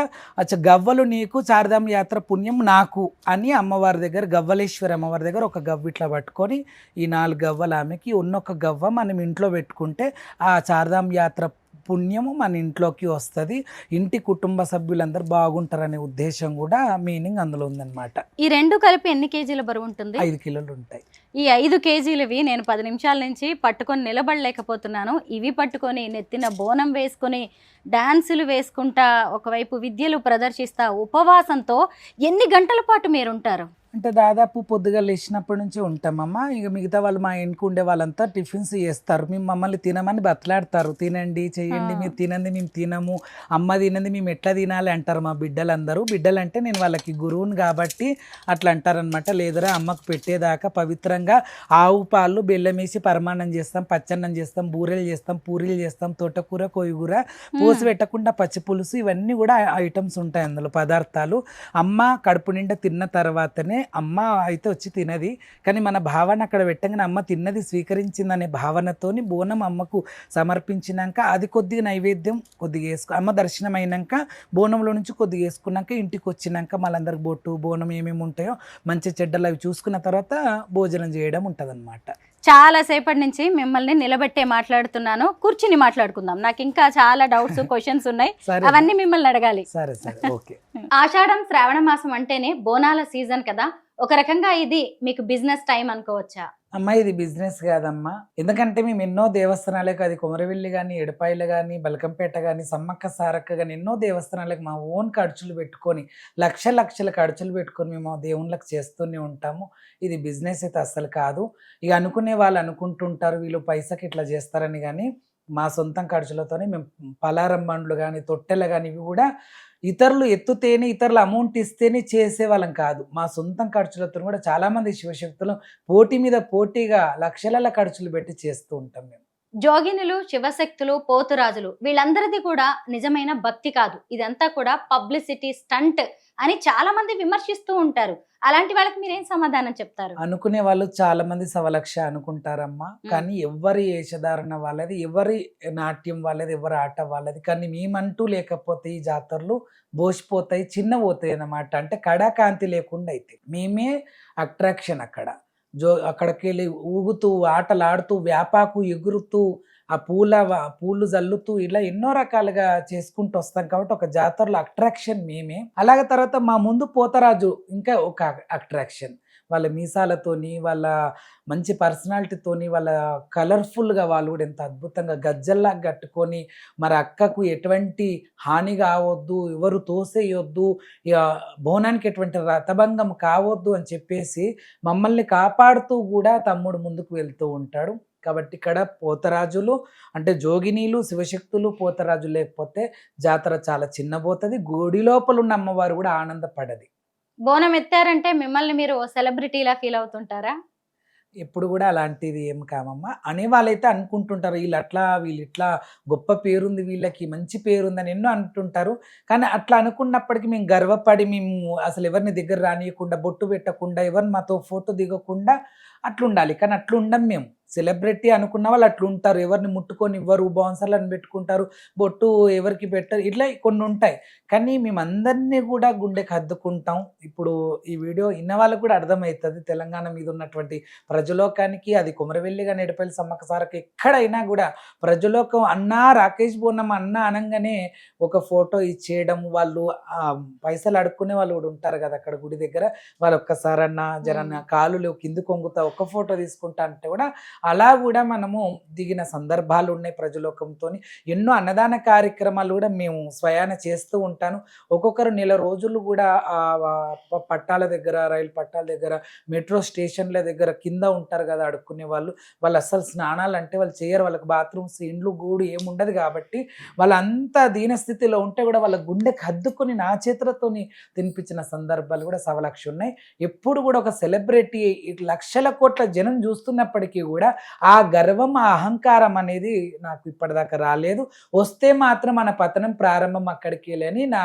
గవ్వలు నీకు, చార్ధామ్ యాత్ర పుణ్యం నాకు అని అమ్మవారి దగ్గర గవ్వలేశ్వరి అమ్మవారి దగ్గర ఒక గవ్వ ఇట్లా పట్టుకొని ఈ 4 గవ్వలు ఆమెకి, ఉన్నొక గవ్వ మనం ఇంట్లో పెట్టుకుంటే ఆ చార్ధామ్ యాత్ర పుణ్యము మన ఇంట్లోకి వస్తుంది, ఇంటి కుటుంబ సభ్యులందరూ బాగుంటారనే ఉద్దేశం కూడా మీనింగ్ అందులో ఉందన్నమాట. ఈ 2 కలిపి ఎన్ని కేజీల బరువు ఉంటుంది? 5 కిలోలు ఉంటాయి. ఈ 5 కేజీలవి నేను 10 నిమిషాల నుంచి పట్టుకొని నిలబడలేకపోతున్నాను. ఇవి పట్టుకొని నెత్తిన బోనం వేసుకొని డాన్సులు వేసుకుంటా ఒకవైపు విద్యలు ప్రదర్శిస్తా ఉపవాసంతో ఎన్ని గంటల పాటు మీరుంటారు? అంటే దాదాపు పొద్దుగా లేచినప్పటి నుంచి ఉంటామమ్మా. ఇక మిగతా వాళ్ళు మా ఇంటికి ఉండే వాళ్ళంతా టిఫిన్స్ చేస్తారు. మేము మమ్మల్ని తినమని బతలాడతారు, తినండి చేయండి, మీరు తినండి మేము తినము, అమ్మ తినండి మేము ఎట్లా తినాలి అంటారు మా బిడ్డలందరూ. బిడ్డలంటే నేను వాళ్ళకి గురువుని కాబట్టి అట్లా అంటారనమాట. లేదురా అమ్మకు పెట్టేదాకా పవిత్రంగా ఆవు పాలు బెల్లం వేసి పరమాన్నం చేస్తాం, పచ్చన్నం చేస్తాం, బూరెలు చేస్తాం, పూరీలు చేస్తాం, తోటకూర కొయ్యగూర, పోసి పెట్టకుండా పచ్చి పులుసు, ఇవన్నీ కూడా ఐటమ్స్ ఉంటాయి అందులో పదార్థాలు. అమ్మ కడుపు నిండా తిన్న తర్వాతనే అమ్మ అయితే వచ్చి తినది. కానీ మన భావన అక్కడ పెట్టగానే అమ్మ తిన్నది స్వీకరించిందనే భావనతోని బోనం అమ్మకు సమర్పించినాక అది కొద్దిగా నైవేద్యం కొద్దిగా అమ్మ దర్శనం అయినాక బోనంలో నుంచి కొద్దిగా వేసుకున్నాక ఇంటికి వచ్చినాక మళ్ళందరికి బొట్టు బోనం ఏమేమి ఉంటాయో మంచి చెడ్డలు అవి చూసుకున్న తర్వాత భోజనం చేయడం ఉంటుందన్నమాట. చాలా సేపటి నుంచి మిమ్మల్ని నిలబెట్టే మాట్లాడుతున్నాను, కూర్చుని మాట్లాడుకుందాం. నాకు ఇంకా చాలా డౌట్స్ క్వశ్చన్స్ ఉన్నాయి, అవన్నీ మిమ్మల్ని అడగాలి. సరే ఓకే. ఆషాఢం శ్రావణ మాసం అంటేనే బోనాల సీజన్ కదా, ఒక రకంగా ఇది మీకు బిజినెస్ టైం అనుకోవచ్చా? అమ్మా ఇది బిజినెస్ కాదమ్మా. ఎందుకంటే మేము ఎన్నో దేవస్థానాలకు, అది కొమరవెల్లి కానీ, ఎడపాయలు కానీ, బల్కంపేట కానీ, సమ్మక్క సారక్క కానీ ఎన్నో దేవస్థానాలకు మా ఓన్ ఖర్చులు పెట్టుకొని లక్షల ఖర్చులు పెట్టుకొని మేము దేవుళ్ళకి చేస్తూనే ఉంటాము. ఇది బిజినెస్ అయితే అస్సలు కాదు. ఇక అనుకునే వాళ్ళు అనుకుంటుంటారు వీళ్ళు పైసకి ఇట్లా చేస్తారని, కానీ మా సొంతం ఖర్చులతోనే మేము పలారం బండ్లు కానీ తొట్టెలు కానీ ఇవి కూడా ఇతరులు ఎత్తుతేనే, ఇతరులు అమౌంట్ ఇస్తేనే చేసేవాళ్ళం కాదు. మా సొంతం ఖర్చులతో కూడా చాలామంది శివశక్తులు పోటీ మీద పోటీగా లక్షల ఖర్చులు పెట్టి చేస్తూ ఉంటాం మేము. జోగినులు, శివశక్తులు, పోతురాజులు వీళ్ళందరిది కూడా నిజమైన భక్తి కాదు, ఇదంతా కూడా పబ్లిసిటీ స్టంట్ అని చాలా మంది విమర్శిస్తూ ఉంటారు. అలాంటి వాళ్ళకి మీరేం సమాధానం చెప్తారు? అనుకునే వాళ్ళు చాలా మంది సవలక్ష అనుకుంటారమ్మా. కానీ ఎవరి వేషధారణ వాళ్ళది, ఎవరి నాట్యం వాళ్ళది, ఎవరి ఆట వాళ్ళది. కానీ మేమంటూ లేకపోతే ఈ జాతరలు బోసిపోతాయి, చిన్న పోతాయి అన్నమాట. అంటే కడాకాంతి లేకుండా అయితే మేమే అట్రాక్షన్ అక్కడ. అక్కడికి వెళ్ళి ఊగుతూ ఆటలాడుతూ వ్యాపాకు ఎగురుతూ ఆ పూలు జల్లుతూ ఇలా ఎన్నో రకాలుగా చేసుకుంటూ వస్తాం కాబట్టి ఒక జాతరలో అట్రాక్షన్ మేమే. అలాగే తర్వాత మా ముందు పోతరాజు ఇంకా ఒక అట్రాక్షన్. వాళ్ళ మీసాలతోని, వాళ్ళ మంచి పర్సనాలిటీతోని, వాళ్ళ కలర్ఫుల్గా వాళ్ళు కూడా ఎంత అద్భుతంగా గజ్జల్లా కట్టుకొని, మరి అక్కకు ఎటువంటి హాని కావద్దు, ఎవరు తోసేయొద్దు, బోనానికి ఎటువంటి రథభంగం కావద్దు అని చెప్పేసి మమ్మల్ని కాపాడుతూ కూడా తమ్ముడు ముందుకు వెళ్తూ ఉంటాడు. కాబట్టి ఇక్కడ పోతరాజులు అంటే జోగినీలు, శివశక్తులు, పోతరాజు లేకపోతే జాతర చాలా చిన్నబోతుంది. గుడి లోపల ఉన్న అమ్మవారు కూడా ఆనందపడది. బోనం ఎత్తారంటే మిమ్మల్ని మీరు సెలబ్రిటీలా ఫీల్ అవుతుంటారా? ఎప్పుడు కూడా అలాంటిది ఏం కామమ్మా. అనేవాళ్ళైతే అనుకుంటుంటారు వీళ్ళు అట్లా, వీళ్ళు ఇట్లా, గొప్ప పేరుంది వీళ్ళకి, మంచి పేరుందని ఎన్నో అంటుంటారు. కానీ అట్లా అనుకున్నప్పటికి మేము గర్వపడి మేము అసలు ఎవరిని దగ్గర రానీయకుండా, బొట్టు పెట్టకుండా, ఎవరిని మాతో ఫోటో దిగకుండా అట్లుండాలి. కానీ అట్లుండం మేము. సెలబ్రిటీ అనుకున్న వాళ్ళు అట్లుంటారు. ఎవరిని ముట్టుకోనివ్వరు, బౌన్సర్‌లను పెట్టుకుంటారు, బొట్టు ఎవరికీ పెట్టరు. ఇట్లా కొన్నుంటాయి. కానీ మేమందరిని కూడా గుండెకి హత్తుకుంటాం. ఇప్పుడు ఈ వీడియో ఇన్న వాళ్ళకి కూడా అర్థమైతది. తెలంగాణ మీద ఉన్నటువంటి ప్రజలోకానికి, అది కొమరవెల్లి గాని, ఎడపల్లి సమ్మక్క సారక్క ఎక్కడైనా గూడా ప్రజలోకం అన్నా రాకేష్ బోనమ్మ అన్న అనంగానే ఒక ఫోటో ఇచ్చేయడం. వాళ్ళు పైసలు అడుక్కునే వాళ్ళు గూడా ఉంటారు గదా! అక్కడ గుడి దగ్గర. వాళ్ళు ఒక్కసారన్నా జరన్న కాళ్ళు కిందకి వంగుతా ఒక్క ఫోటో తీసుకుంటా అంటే గూడా అలా గూడా మనము దిగిన సందర్భాలున్నాయి ప్రజలోకంతోని. ఎన్నో అన్నదాన కార్యక్రమాలు గూడా మేము స్వయాన చేస్తూ ఉంటాను. ఒక్కొక్కరు నెల రోజులు గూడా పట్టాల దగ్గర, రైలు పట్టాల దగ్గర, మెట్రో స్టేషన్‌ల దగ్గర కింద ఉంటారు గదా అడుక్కునే వాళ్ళు. వాళ్ళు అస్సలు స్నానాలంటే వాళ్ళు చెయ్యరు. వాళ్ళకి బాత్రూమ్స్, ఇండ్లు, గూడు ఏముండదు గాబట్టి వాళ్ళంత దీనస్థితిలో ఉంటే గూడా వాళ్ళ గుండెకి హద్దుకొని నా చేతులతోని తినిపించిన సందర్భాలు గూడా సవలక్షున్నాయి. ఎప్పుడు గూడా ఒక సెలబ్రిటీ లక్షల కోట్ల జనం చూస్తున్నప్పటికీ గూడా ఆ గర్వం, ఆ అహంకారం అనేది నాకు ఇప్పటిదాకా రాలేదు. వస్తే మాత్రం మన పతనం ప్రారంభం అక్కడికేలే అని నా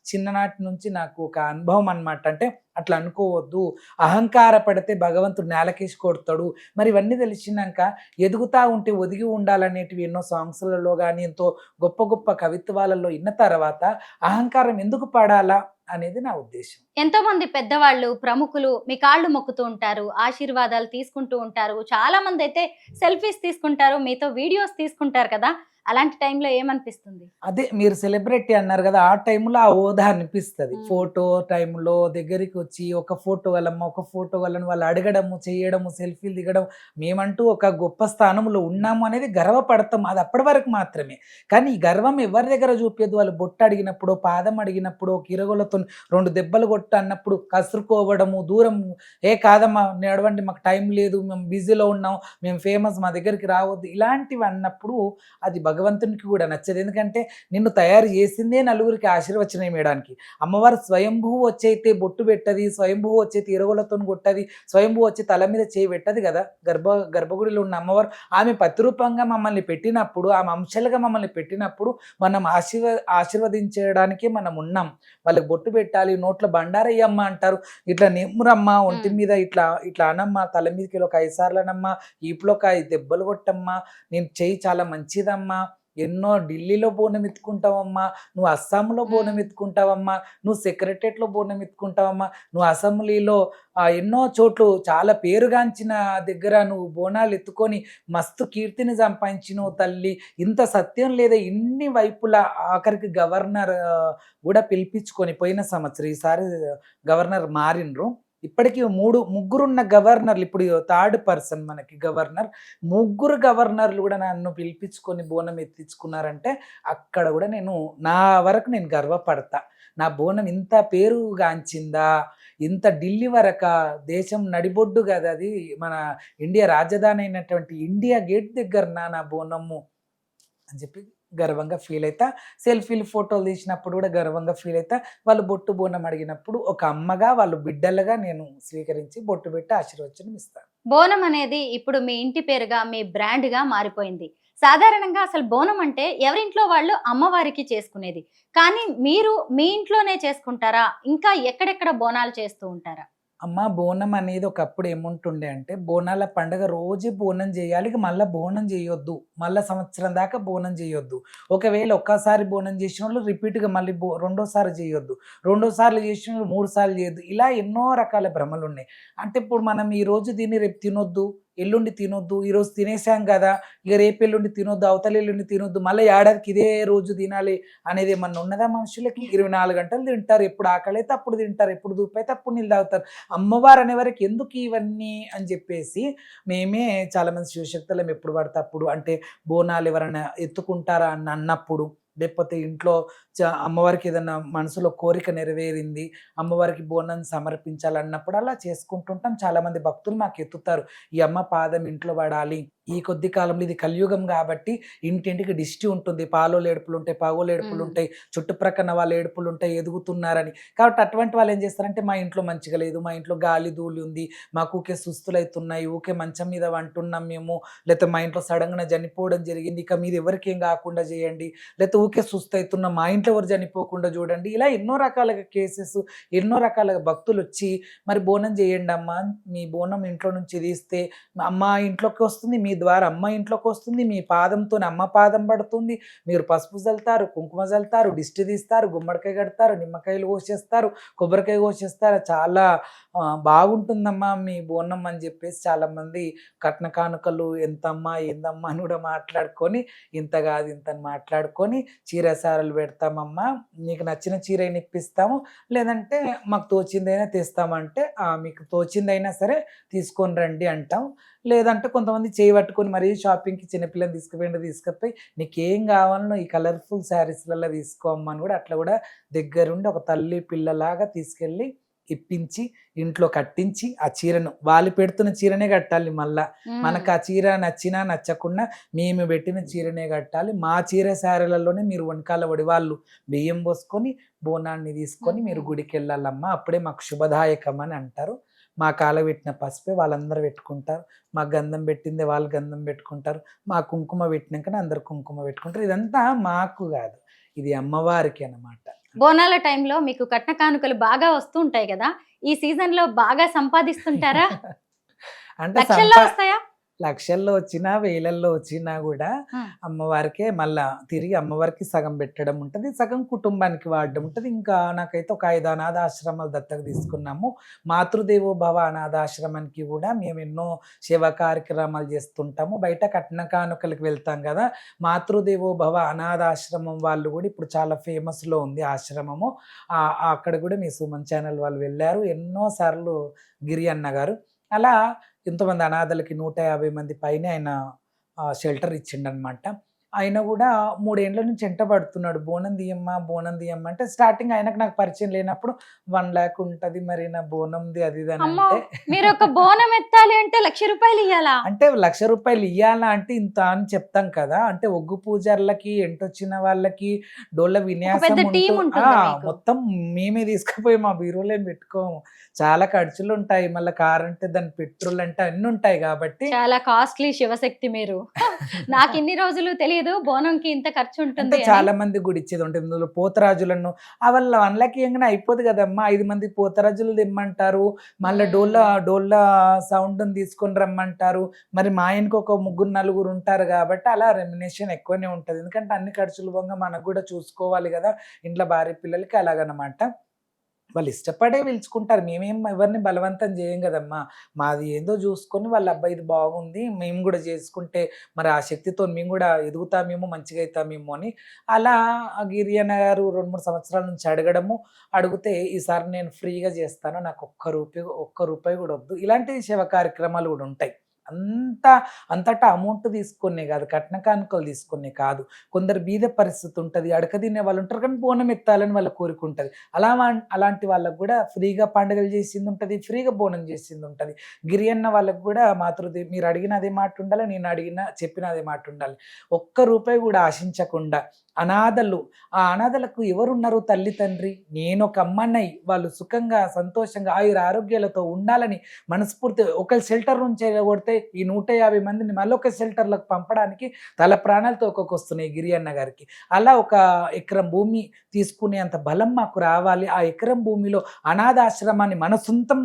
చిన్ననాటి నుంచి నాకు ఒక అనుభవం అన్నమాట. అంటే అట్లా అనుకోవద్దు, అహంకార పడితే భగవంతుడు నేలకేసి కొడతాడు. మరి ఇవన్నీ తెలిసినాక ఎదుగుతా ఉంటే ఒదిగి ఉండాలనేటివి ఎన్నో సాంగ్స్‌లలో గానీ, ఎంతో గొప్ప గొప్ప కవిత్వాలలో ఇన్న తర్వాత అహంకారం ఎందుకు పడాలా అనేది నా ఉద్దేశం. ఎంతో మంది పెద్దవాళ్ళు, ప్రముఖులు మీ కాళ్ళు మొక్కుతూ ఉంటారు, ఆశీర్వాదాలు తీసుకుంటూ ఉంటారు. చాలా మంది అయితే సెల్ఫీస్ తీసుకుంటారు, మీతో వీడియోస్ తీసుకుంటారు కదా! అలాంటి టైంలో ఏమనిపిస్తుంది? అదే మీరు సెలబ్రిటీ అన్నారు గదా! ఆ టైంలో ఆ హోదా అనిపిస్తది. ఫోటో టైంలో దగ్గరికి వచ్చి ఒక ఫోటో వల్లమ్మ, ఒక ఫోటో వల్లని వాళ్ళు అడగడము, చేయడము, సెల్ఫీలు దిగడం. మేమంటూ ఒక గొప్ప స్థానంలో ఉన్నాము అనేది గర్వపడతాం. అది అప్పటి వరకు మాత్రమే. కానీ ఈ గర్వం ఎవరి దగ్గర చూపియద్దు. వాళ్ళు బొట్టు అడిగినప్పుడో, పాదం అడిగినప్పుడో, కిరగోలతోని 2 దెబ్బలు కొట్టు అన్నప్పుడు కసురుకోవడము, దూరం కాదమ్మా నడవండి మాకు టైం లేదు, మేము బిజీలో ఉన్నాం, మేము ఫేమస్ మా దగ్గరికి రావద్దు. ఇలాంటివి అన్నప్పుడు అది భగవంతునికి కూడా నచ్చదు. ఎందుకంటే నిన్ను తయారు చేసిందే నలుగురికి ఆశీర్వచనం ఇవ్వడానికి. అమ్మవారు స్వయంభూ వచ్చైతే బొట్టు పెట్టది, స్వయంభూ వచ్చైతే ఇరగలతో కొట్టది, స్వయంభూ వచ్చి తల మీద చేయి పెట్టది కదా. గర్భగుడిలో ఉన్న అమ్మవారు ఆమె ప్రతిరూపంగా మమ్మల్ని పెట్టినప్పుడు, ఆమె అంశాలుగా మమ్మల్ని పెట్టినప్పుడు మనం ఆశీర్వదించడానికే మనం ఉన్నాం. వాళ్ళకి బొట్టు పెట్టాలి, నోట్ల బండారయ్యమ్మ అంటారు, ఇట్లా నెమ్మురమ్మ, ఒంటి మీద ఇట్లా ఇట్లా అనమ్మ, తల మీదకి ఒక 5 సార్లు అనమ్మ, ఈపులో ఒక 5 దెబ్బలు కొట్టమ్మా, నేను చెయ్యి చాలా మంచిదమ్మా, ఎన్నో ఢిల్లీలో బోనం ఎత్తుకుంటావమ్మా, నువ్వు అస్సాంలో బోనం ఎత్తుకుంటావమ్మా, నువ్వు సెక్రటరియట్లో బోనం ఎత్తుకుంటావమ్మా, నువ్వు అసెంబ్లీలో ఎన్నో చోట్లు చాలా పేరుగాంచిన దగ్గర నువ్వు బోనాలు ఎత్తుకొని మస్తు కీర్తిని సంపాదించినవు తల్లి. ఇంత సత్యం లేదా ఇన్ని వైపులా ఆఖరికి గవర్నర్ కూడా పిలిపించుకొని పోయిన సంవత్సరం, ఈసారి గవర్నర్ మారినరు. ఇప్పటికీ ముగ్గురున్న గవర్నర్లు, ఇప్పుడు థర్డ్ పర్సన్ మనకి గవర్నర్, ముగ్గురు గవర్నర్లు కూడా నన్ను పిలిపించుకొని బోనం ఎత్తించుకున్నారంటే అక్కడ కూడా నా వరకు నేను గర్వపడతా. నా బోనం ఇంత పేరుగాంచిందా, ఇంత ఢిల్లీ వరక, దేశం నడిబొడ్డు కదా అది, మన ఇండియా రాజధాని అయినటువంటి ఇండియా గేట్ దగ్గర నా బోనము అని చెప్పి గర్వంగా ఫీల్ అవుతా. సెల్ఫీలు, ఫోటోలు తీసినప్పుడు కూడా గర్వంగా ఫీల్ అవుతా. వాళ్ళు బొట్టు బోనం అడిగినప్పుడు ఒక అమ్మగా, వాళ్ళు బిడ్డలుగా నేను స్వీకరించి బొట్టు పెట్టి ఆశీర్వచనం ఇస్తాను. బోనం అనేది ఇప్పుడు మీ ఇంటి పేరుగా, మీ బ్రాండ్‌గా మారిపోయింది. సాధారణంగా అసలు బోనం అంటే ఎవరింట్లో వాళ్ళు అమ్మవారికి చేసుకునేది. కానీ మీరు మీ ఇంట్లోనే చేసుకుంటారా? ఇంకా ఎక్కడెక్కడ బోనాలు చేస్తూ ఉంటారా? అమ్మ, బోనం అనేది ఒకప్పుడు ఏముంటుండే అంటే, బోనాల పండుగ రోజు బోనం చేయాలి, మళ్ళీ బోనం చేయొద్దు, మళ్ళీ సంవత్సరం దాకా బోనం చేయొద్దు. ఒకవేళ ఒక్కసారి బోనం చేసిన వాళ్ళు రిపీట్గా మళ్ళీ రెండోసారి చేయొద్దు, రెండోసార్లు చేసిన వాళ్ళు 3 సార్లు చేయొద్దు. ఇలా ఎన్నో రకాల భ్రమలు ఉన్నాయి. అంటే ఇప్పుడు మనం ఈ రోజు దీన్ని రేపు తినొద్దు, ఎల్లుండి తినొద్దు, ఈరోజు తినేసాం కదా ఇక రేపు ఎల్లుండి తినొద్దు, అవతల ఎల్లుండి తినొద్దు, మళ్ళీ ఏడాదికి ఇదే రోజు తినాలి అనేది ఏమన్నా ఉన్నదా? మనుషులకి 24 గంటలు తింటారు, ఎప్పుడు ఆకలి అయితే అప్పుడు తింటారు, ఎప్పుడు దూపు అయితే అప్పుడు నీళ్ళు తాగుతారు. అమ్మవారు అనేవారికి ఎందుకు ఇవన్నీ అని చెప్పేసి మేమే చాలామంది శివశక్తులం ఎప్పుడు పడితే అప్పుడు, అంటే బోనాలు ఎవరైనా ఎత్తుకుంటారా అని అన్నప్పుడు, లేకపోతే ఇంట్లో అమ్మవారికి ఏదైనా మనసులో కోరిక నెరవేరింది, అమ్మవారికి బోనం సమర్పించాలన్నప్పుడు అలా చేసుకుంటుంటాం. చాలామంది భక్తులు మాకు ఎత్తుతారు, ఈ అమ్మ పాదం ఇంట్లో పడాలి. ఈ కొద్ది కాలంలో ఇది కలియుగం కాబట్టి ఇంటింటికి దిష్టి ఉంటుంది, పాలోలు ఏడుపులు ఉంటాయి, పగోలు ఏడుపులు ఉంటాయి, చుట్టుప్రక్కన వాళ్ళ ఏడుపులు ఉంటాయి, ఎదుగుతున్నారని. కాబట్టి అటువంటి వాళ్ళు ఏం చేస్తారంటే, మా ఇంట్లో మంచిగా లేదు, మా ఇంట్లో గాలి ధూళి ఉంది, మాకు ఊకే సుస్తులు అవుతున్నాయి, ఊకే మంచం మీద వంటున్నాం మేము, లేకపోతే మా ఇంట్లో సడన్గా చనిపోవడం జరిగింది, ఇక మీరు ఎవరికి ఏం కాకుండా చేయండి, లేకపోతే ఊకే సుస్తు అవుతున్నాం, మా ఇంట్లో ఎవరు చనిపోకుండా చూడండి. ఇలా ఎన్నో రకాలుగా కేసెస్, ఎన్నో రకాలుగా భక్తులు వచ్చి మరి బోనం చేయండి అమ్మా, మీ బోనం ఇంట్లో నుంచి తీస్తే అమ్మ ఇంట్లోకి వస్తుంది, మీ ద్వారా అమ్మ ఇంట్లోకి వస్తుంది, మీ పాదంతో అమ్మ పాదం పడుతుంది, మీరు పసుపు చల్లుతారు, కుంకుమ చల్లుతారు, దిష్టి తీస్తారు, గుమ్మడికాయ కడతారు, నిమ్మకాయలు కోసేస్తారు, కొబ్బరికాయ కోసేస్తారు, చాలా బాగుంటుందమ్మా మీ బోనం అని చెప్పేసి చాలామంది కట్న కానుకలు ఎంతమ్మా ఏందమ్మా అని కూడా మాట్లాడుకొని, ఇంత కాదు ఇంత అని మాట్లాడుకొని చీరసారలు పెడతామమ్మా, నీకు నచ్చిన చీర ఇప్పిస్తాము, లేదంటే మాకు తోచిందైనా తెస్తామంటే మీకు తోచిందైనా సరే తీసుకొని రండి అంటాం. లేదంటే కొంతమంది చేయి పట్టుకొని మరీ షాపింగ్కి చిన్నపిల్లని తీసుకుపోయి నీకేం కావాలనో ఈ కలర్ఫుల్ శారీస్లలో తీసుకోమ్మని కూడా అట్లా కూడా దగ్గరుండి ఒక తల్లి పిల్లలాగా తీసుకెళ్ళి ఇప్పించి ఇంట్లో కట్టించి ఆ చీరను వాళ్ళు పెడుతున్న చీరనే కట్టాలి. మళ్ళా మనకు ఆ చీర నచ్చినా నచ్చకుండా మేము పెట్టిన చీరనే కట్టాలి. మా చీర శారీలలోనే మీరు వెనకాల వడివాళ్ళు బియ్యం పోసుకొని బోనాన్ని తీసుకొని మీరు గుడికి వెళ్ళాలమ్మా, అప్పుడే మాకు శుభదాయకం అని అంటారు. మా కాల పెట్టిన పసుపే వాళ్ళందరూ పెట్టుకుంటారు, మా గంధం పెట్టిందే వాళ్ళు గంధం పెట్టుకుంటారు, మా కుంకుమ పెట్టినాకనే అందరు కుంకుమ పెట్టుకుంటారు. ఇదంతా మాకు కాదు, ఇది అమ్మవారికి అన్నమాట. బోనాల టైంలో మీకు కట్న కానుకలు బాగా వస్తూ ఉంటాయి కదా, ఈ సీజన్ లో బాగా సంపాదిస్తుంటారా? అంటే లక్షల్లో వస్తాయా? లక్షల్లో వచ్చినా వేలల్లో వచ్చినా కూడా అమ్మవారికే మళ్ళా తిరిగి అమ్మవారికి సగం పెట్టడం ఉంటుంది, సగం కుటుంబానికి వాడడం ఉంటుంది. ఇంకా నాకైతే ఒక 5 అనాథాశ్రమాలు దత్తకు తీసుకున్నాము. మాతృదేవో భవ అనాథాశ్రమానికి కూడా మేము ఎన్నో సేవా కార్యక్రమాలు చేస్తుంటాము. బయట కట్న కానుకలకు వెళ్తాం కదా, మాతృదేవో భవ అనాథాశ్రమం వాళ్ళు కూడా ఇప్పుడు చాలా ఫేమస్లో ఉంది ఆశ్రమము. అక్కడ కూడా మీ సుమన్ ఛానల్ వాళ్ళు వెళ్ళారు ఎన్నోసార్లు, గిరి అన్న గారు. అలా ఎంతోమంది అనాథలకి 150 మంది పైన ఆయన షెల్టర్ ఇచ్చిండనమాట. ఆయన కూడా 3 ఏళ్ల నుంచి ఎంటబడుతున్నాడు, బోనం తీయమ్మా బోనం తీయమ్మా అంటే. స్టార్టింగ్ ఆయనకు నాకు పరిచయం లేనప్పుడు 1 lakh ఉంటుంది మరి నా బోనంది అది ఇది అని అంటే, మీరు ఒక బోనం ఎత్తాలి అంటే ₹1,00,000 ఇయ్యాలా? అంటే ₹1,00,000 ఇయ్యాలా అంటే ఇంత అని చెప్తాం కదా. అంటే ఒగ్గు పూజార్లకి, ఎంటొచ్చిన వాళ్ళకి, డోళ్ళ విన్యాసం మొత్తం మేమే తీసుకుపోయి మా బీరోలో పెట్టుకోము. చాలా ఖర్చులు ఉంటాయి, మళ్ళీ కార్ అంటే దాని పెట్రోల్ అంటే అన్ని ఉంటాయి కాబట్టి చాలా కాస్ట్లీ శివశక్తి మీరు. నాకు ఇన్ని రోజులు తెలియదు బోనంకి ఇంత ఖర్చు ఉంటుంది. చాలా మంది గుడి ఇచ్చేది ఉంటుంది. ఇందులో పోతరాజులను వాళ్ళ 1 lakh ఏంగానే అయిపోదు కదమ్మా. 5 మంది పోతరాజులు తెమ్మంటారు, మళ్ళీ డోళ్ళ సౌండ్ తీసుకొని రమ్మంటారు. మరి మా ఆయనకు ఒక 3-4 ఉంటారు కాబట్టి అలా రెమ్యునేషన్ ఎక్కువనే ఉంటుంది. ఎందుకంటే అన్ని ఖర్చులు పోగా మనకు కూడా చూసుకోవాలి కదా ఇంట్లో భార్య పిల్లలకి. అలాగనమాట వాళ్ళు ఇష్టపడే పిలుచుకుంటారు, మేమేం ఎవరిని బలవంతం చేయం కదమ్మా. మాది ఏందో చూసుకొని వాళ్ళ అబ్బాయి ఇది బాగుంది మేము కూడా చేసుకుంటే మరి ఆ శక్తితో మేము కూడా ఎదుగుతామేమో, మంచిగా అవుతామేమో అని. అలా గిరియన్న గారు 2-3 సంవత్సరాల నుంచి అడిగితే ఈసారి నేను ఫ్రీగా చేస్తాను, నాకు ఒక్క రూపాయి కూడా వద్దు. ఇలాంటి సేవ కార్యక్రమాలు కూడా ఉంటాయి. అంతటా అమౌంట్ తీసుకునే కాదు, కట్న కానుకలు తీసుకునే కాదు. కొందరు బీద పరిస్థితి ఉంటుంది, అడక తినే వాళ్ళు ఉంటారు, కానీ బోనం ఎత్తాలని వాళ్ళ కోరిక ఉంటుంది. అలాంటి వాళ్ళకు కూడా ఫ్రీగా పండుగలు చేసింది ఉంటుంది, ఫ్రీగా బోనం చేసింది ఉంటుంది. గిరియన్న వాళ్ళకు కూడా మాతృదేవి, మీరు అడిగిన అదే మాట ఉండాలి, నేను చెప్పిన అదే మాట ఉండాలి. ₹1 కూడా ఆశించకుండా అనాథలు, ఆ అనాథలకు ఎవరున్నారు తల్లి తండ్రి, నేను ఒక అమ్మన్నై వాళ్ళు సుఖంగా సంతోషంగా ఆయుర ఆరోగ్యాలతో ఉండాలని మనస్ఫూర్తి ఒకరి షెల్టర్ నుంచి కొడితే ఈ 150 మందిని మళ్ళొక షెల్టర్లకు పంపడానికి తల ప్రాణాలతో వస్తున్నాయి గిరి అన్న గారికి. అలా 1 ఎకరం భూమి తీసుకునేంత బలం మాకు రావాలి. ఆ ఎకరం భూమిలో అనాథాశ్రమాన్ని మన సొంతం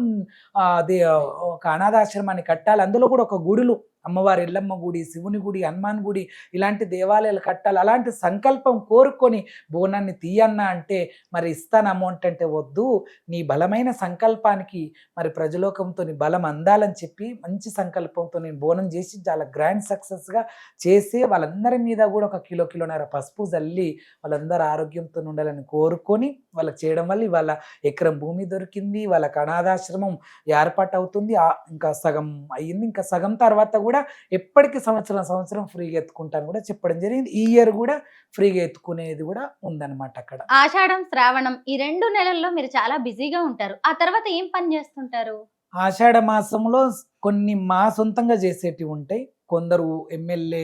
ఒక అనాథాశ్రమాన్ని కట్టాలి. అందులో కూడా ఒక గుడులు, అమ్మవారి ఎల్లమ్మ గుడి, శివుని గుడి, హనుమాన్ గుడి, ఇలాంటి దేవాలయాలు కట్టాలి. అలాంటి సంకల్పం కోరుకొని బోనాన్ని తీయన్నా అంటే మరి ఇస్తాను అమౌంట్ అంటే వద్దు, నీ బలమైన సంకల్పానికి మరి ప్రజలోకంతో నీ బలం అందాలని చెప్పి మంచి సంకల్పంతో నేను బోనం చేసి చాలా గ్రాండ్ సక్సెస్గా చేసి వాళ్ళందరి మీద కూడా 1 కిలోన్నర పసుపు జల్లి వాళ్ళందరూ ఆరోగ్యంతో ఉండాలని కోరుకొని వాళ్ళకి చేయడం వల్ల ఇవాళ ఎకరం భూమి దొరికింది, వాళ్ళకి అనాథాశ్రమం ఏర్పాటు అవుతుంది. ఇంకా సగం అయ్యింది. ఇంకా సగం తర్వాత కూడా ఎప్పటికి సంవత్సరం ఫ్రీగా ఎత్తుకుంటాను కూడా చెప్పడం జరిగింది. ఈ ఇయర్ కూడా ఫ్రీగా ఎత్తుకునేది కూడా ఉందన్నమాట అక్కడ. ఆషాఢం, శ్రావణం ఈ 2 నెలల్లో మీరు చాలా బిజీగా ఉంటారు. ఆ తర్వాత ఏం పని చేస్తుంటారు? ఆషాఢ మాసంలో కొన్ని మా సొంతంగా చేసేటివి ఉంటాయి. కొందరు ఎమ్మెల్యే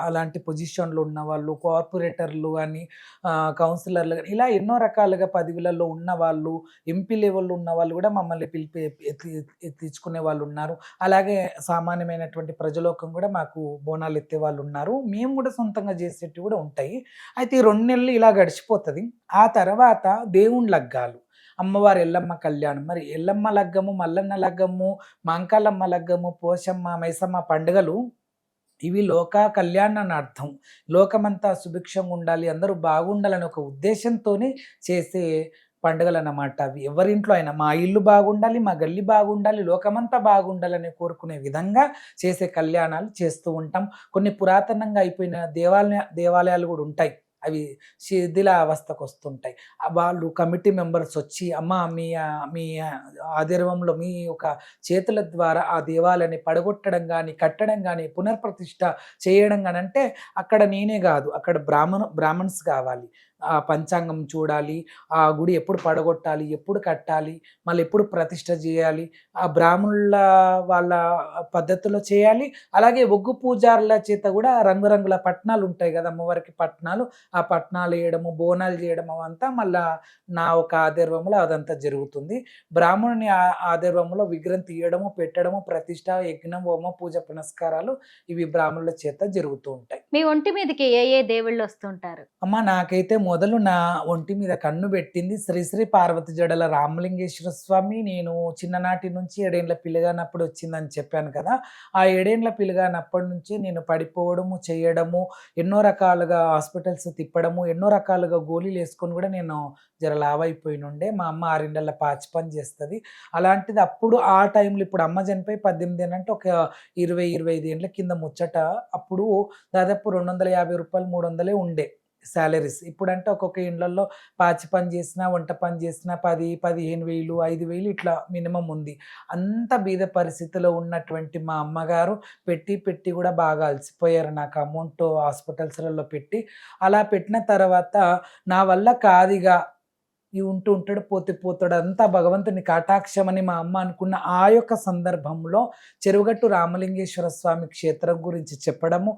అలాంటి పొజిషన్‌లో ఉన్నవాళ్ళు, కార్పొరేటర్లు అని, కౌన్సిలర్లు గాని ఇలా ఎన్నో రకాలుగా పదవులలో ఉన్నవాళ్ళు, ఎంపీ లెవెల్‌లో ఉన్నవాళ్ళు కూడా మమ్మల్ని పిలిపి ఎత్తించుకునే వాళ్ళున్నారు. అలాగే సామాన్యమైనటువంటి ప్రజలోకం కూడా మాకు బోనాలు ఎత్తేవాళ్ళున్నారు. మేము కూడా సొంతంగా చేసేటివి కూడా ఉంటాయి. అయితే ఈ 2 నెలలు ఇలా గడిచిపోతది. ఆ తర్వాత దేవుని లగ్గాలు. అమ్మవారు ఎల్లమ్మ కళ్యాణం. మరి ఎల్లమ్మ లగ్గము, మల్లన్న లగ్గము, మాంకాలమ్మ లగ్గము, పోషమ్మ, మైసమ్మ పండుగలు ఇవి లోక కళ్యాణాన్ని అర్థం. లోకమంతా సుభిక్షంగా ఉండాలి, అందరూ బాగుండాలని ఒక ఉద్దేశంతోనే చేసే పండుగలన్నమాట అవి. ఎవరింట్లో అయినా మా ఇల్లు బాగుండాలి, మా గల్లి బాగుండాలి, లోకమంతా బాగుండాలని కోరుకునే విధంగా చేసే కళ్యాణాలు చేస్తూ ఉంటాం. కొన్ని పురాతనంగా అయిపోయిన దేవాలయాలు కూడా ఉంటాయి. అవి శిథిలావస్థకు వస్తుంటాయి. వాళ్ళు కమిటీ మెంబర్స్ వచ్చి అమ్మ మీ ఆధ్వర్యంలో మీ యొక్క చేతుల ద్వారా ఆ దేవాలయాన్ని పడగొట్టడం కానీ, కట్టడం కానీ, పునర్ప్రతిష్ఠ చేయడం కానీ, అంటే అక్కడ నేనే కాదు, అక్కడ బ్రాహ్మణ్స్ కావాలి. ఆ పంచాంగం చూడాలి, ఆ గుడి ఎప్పుడు పడగొట్టాలి, ఎప్పుడు కట్టాలి, మళ్ళీ ఎప్పుడు ప్రతిష్ఠ చేయాలి, ఆ బ్రాహ్మణుల వాళ్ళ పద్ధతిలో చేయాలి. అలాగే ఒగ్గు పూజారుల చేత కూడా రంగురంగుల పట్నాలు ఉంటాయి కదా, అమ్మవారికి పట్నాలు, ఆ పట్నాలు వేయడము, బోనాలు చేయడం అవంతా మళ్ళా నా ఒక ఆధ్వర్యంలో అదంతా జరుగుతుంది. బ్రాహ్మణుని ఆధ్వర్యంలో విగ్రహం తీయడము, పెట్టడము, ప్రతిష్ఠ, యజ్ఞం, హోమ, పూజ పునస్కారాలు ఇవి బ్రాహ్మణుల చేత జరుగుతూ ఉంటాయి. మీ ఒంటి మీదకి ఏ ఏ దేవుళ్ళు వస్తుంటారు? అమ్మ నాకైతే మొదలు నా ఒంటి మీద కన్ను పెట్టింది శ్రీ పార్వతి జడల రామలింగేశ్వర స్వామి. నేను చిన్ననాటి నుంచి 7 ఏళ్ల పిల్లగానప్పుడు వచ్చిందని చెప్పాను కదా. ఆ 7 ఏళ్ల పిల్లగానప్పటి నుంచి నేను పడిపోవడము, చేయడము, ఎన్నో రకాలుగా హాస్పిటల్స్ తిప్పడము, ఎన్నో రకాలుగా గోళీలు వేసుకొని కూడా నేను జర లావైపోయినుండే. మా అమ్మ 6 ఇండ్ల పాచి పని చేస్తుంది. అలాంటిది అప్పుడు ఆ టైంలో, ఇప్పుడు అమ్మ చనిపోయి 18 ఏళ్ళు అంటే ఒక 20-25 ఏళ్ళ కింద ముచ్చట. అప్పుడు దాదాపు రూ. 250, 300 ఉండే సాలరీస్. ఇప్పుడంటే ఒక్కొక్క ఇండ్లలో పాచి పని చేసినా, వంట పని చేసినా 10-15,000, 5,000 ఇట్లా మినిమం ఉంది. అంత బీద పరిస్థితిలో ఉన్నటువంటి మా అమ్మగారు పెట్టి కూడా బాగా అలసిపోయారు నాకు అమౌంట్ హాస్పిటల్స్‌లలో పెట్టి. అలా పెట్టిన తర్వాత నా వల్ల కాదిగా, ఉంటాడు పోతాడు, అంతా భగవంతుని కటాక్షం అని మా అమ్మ అనుకున్న ఆ యొక్క సందర్భంలో చెరువుగట్టు రామలింగేశ్వర స్వామి క్షేత్రం గురించి చెప్పడము,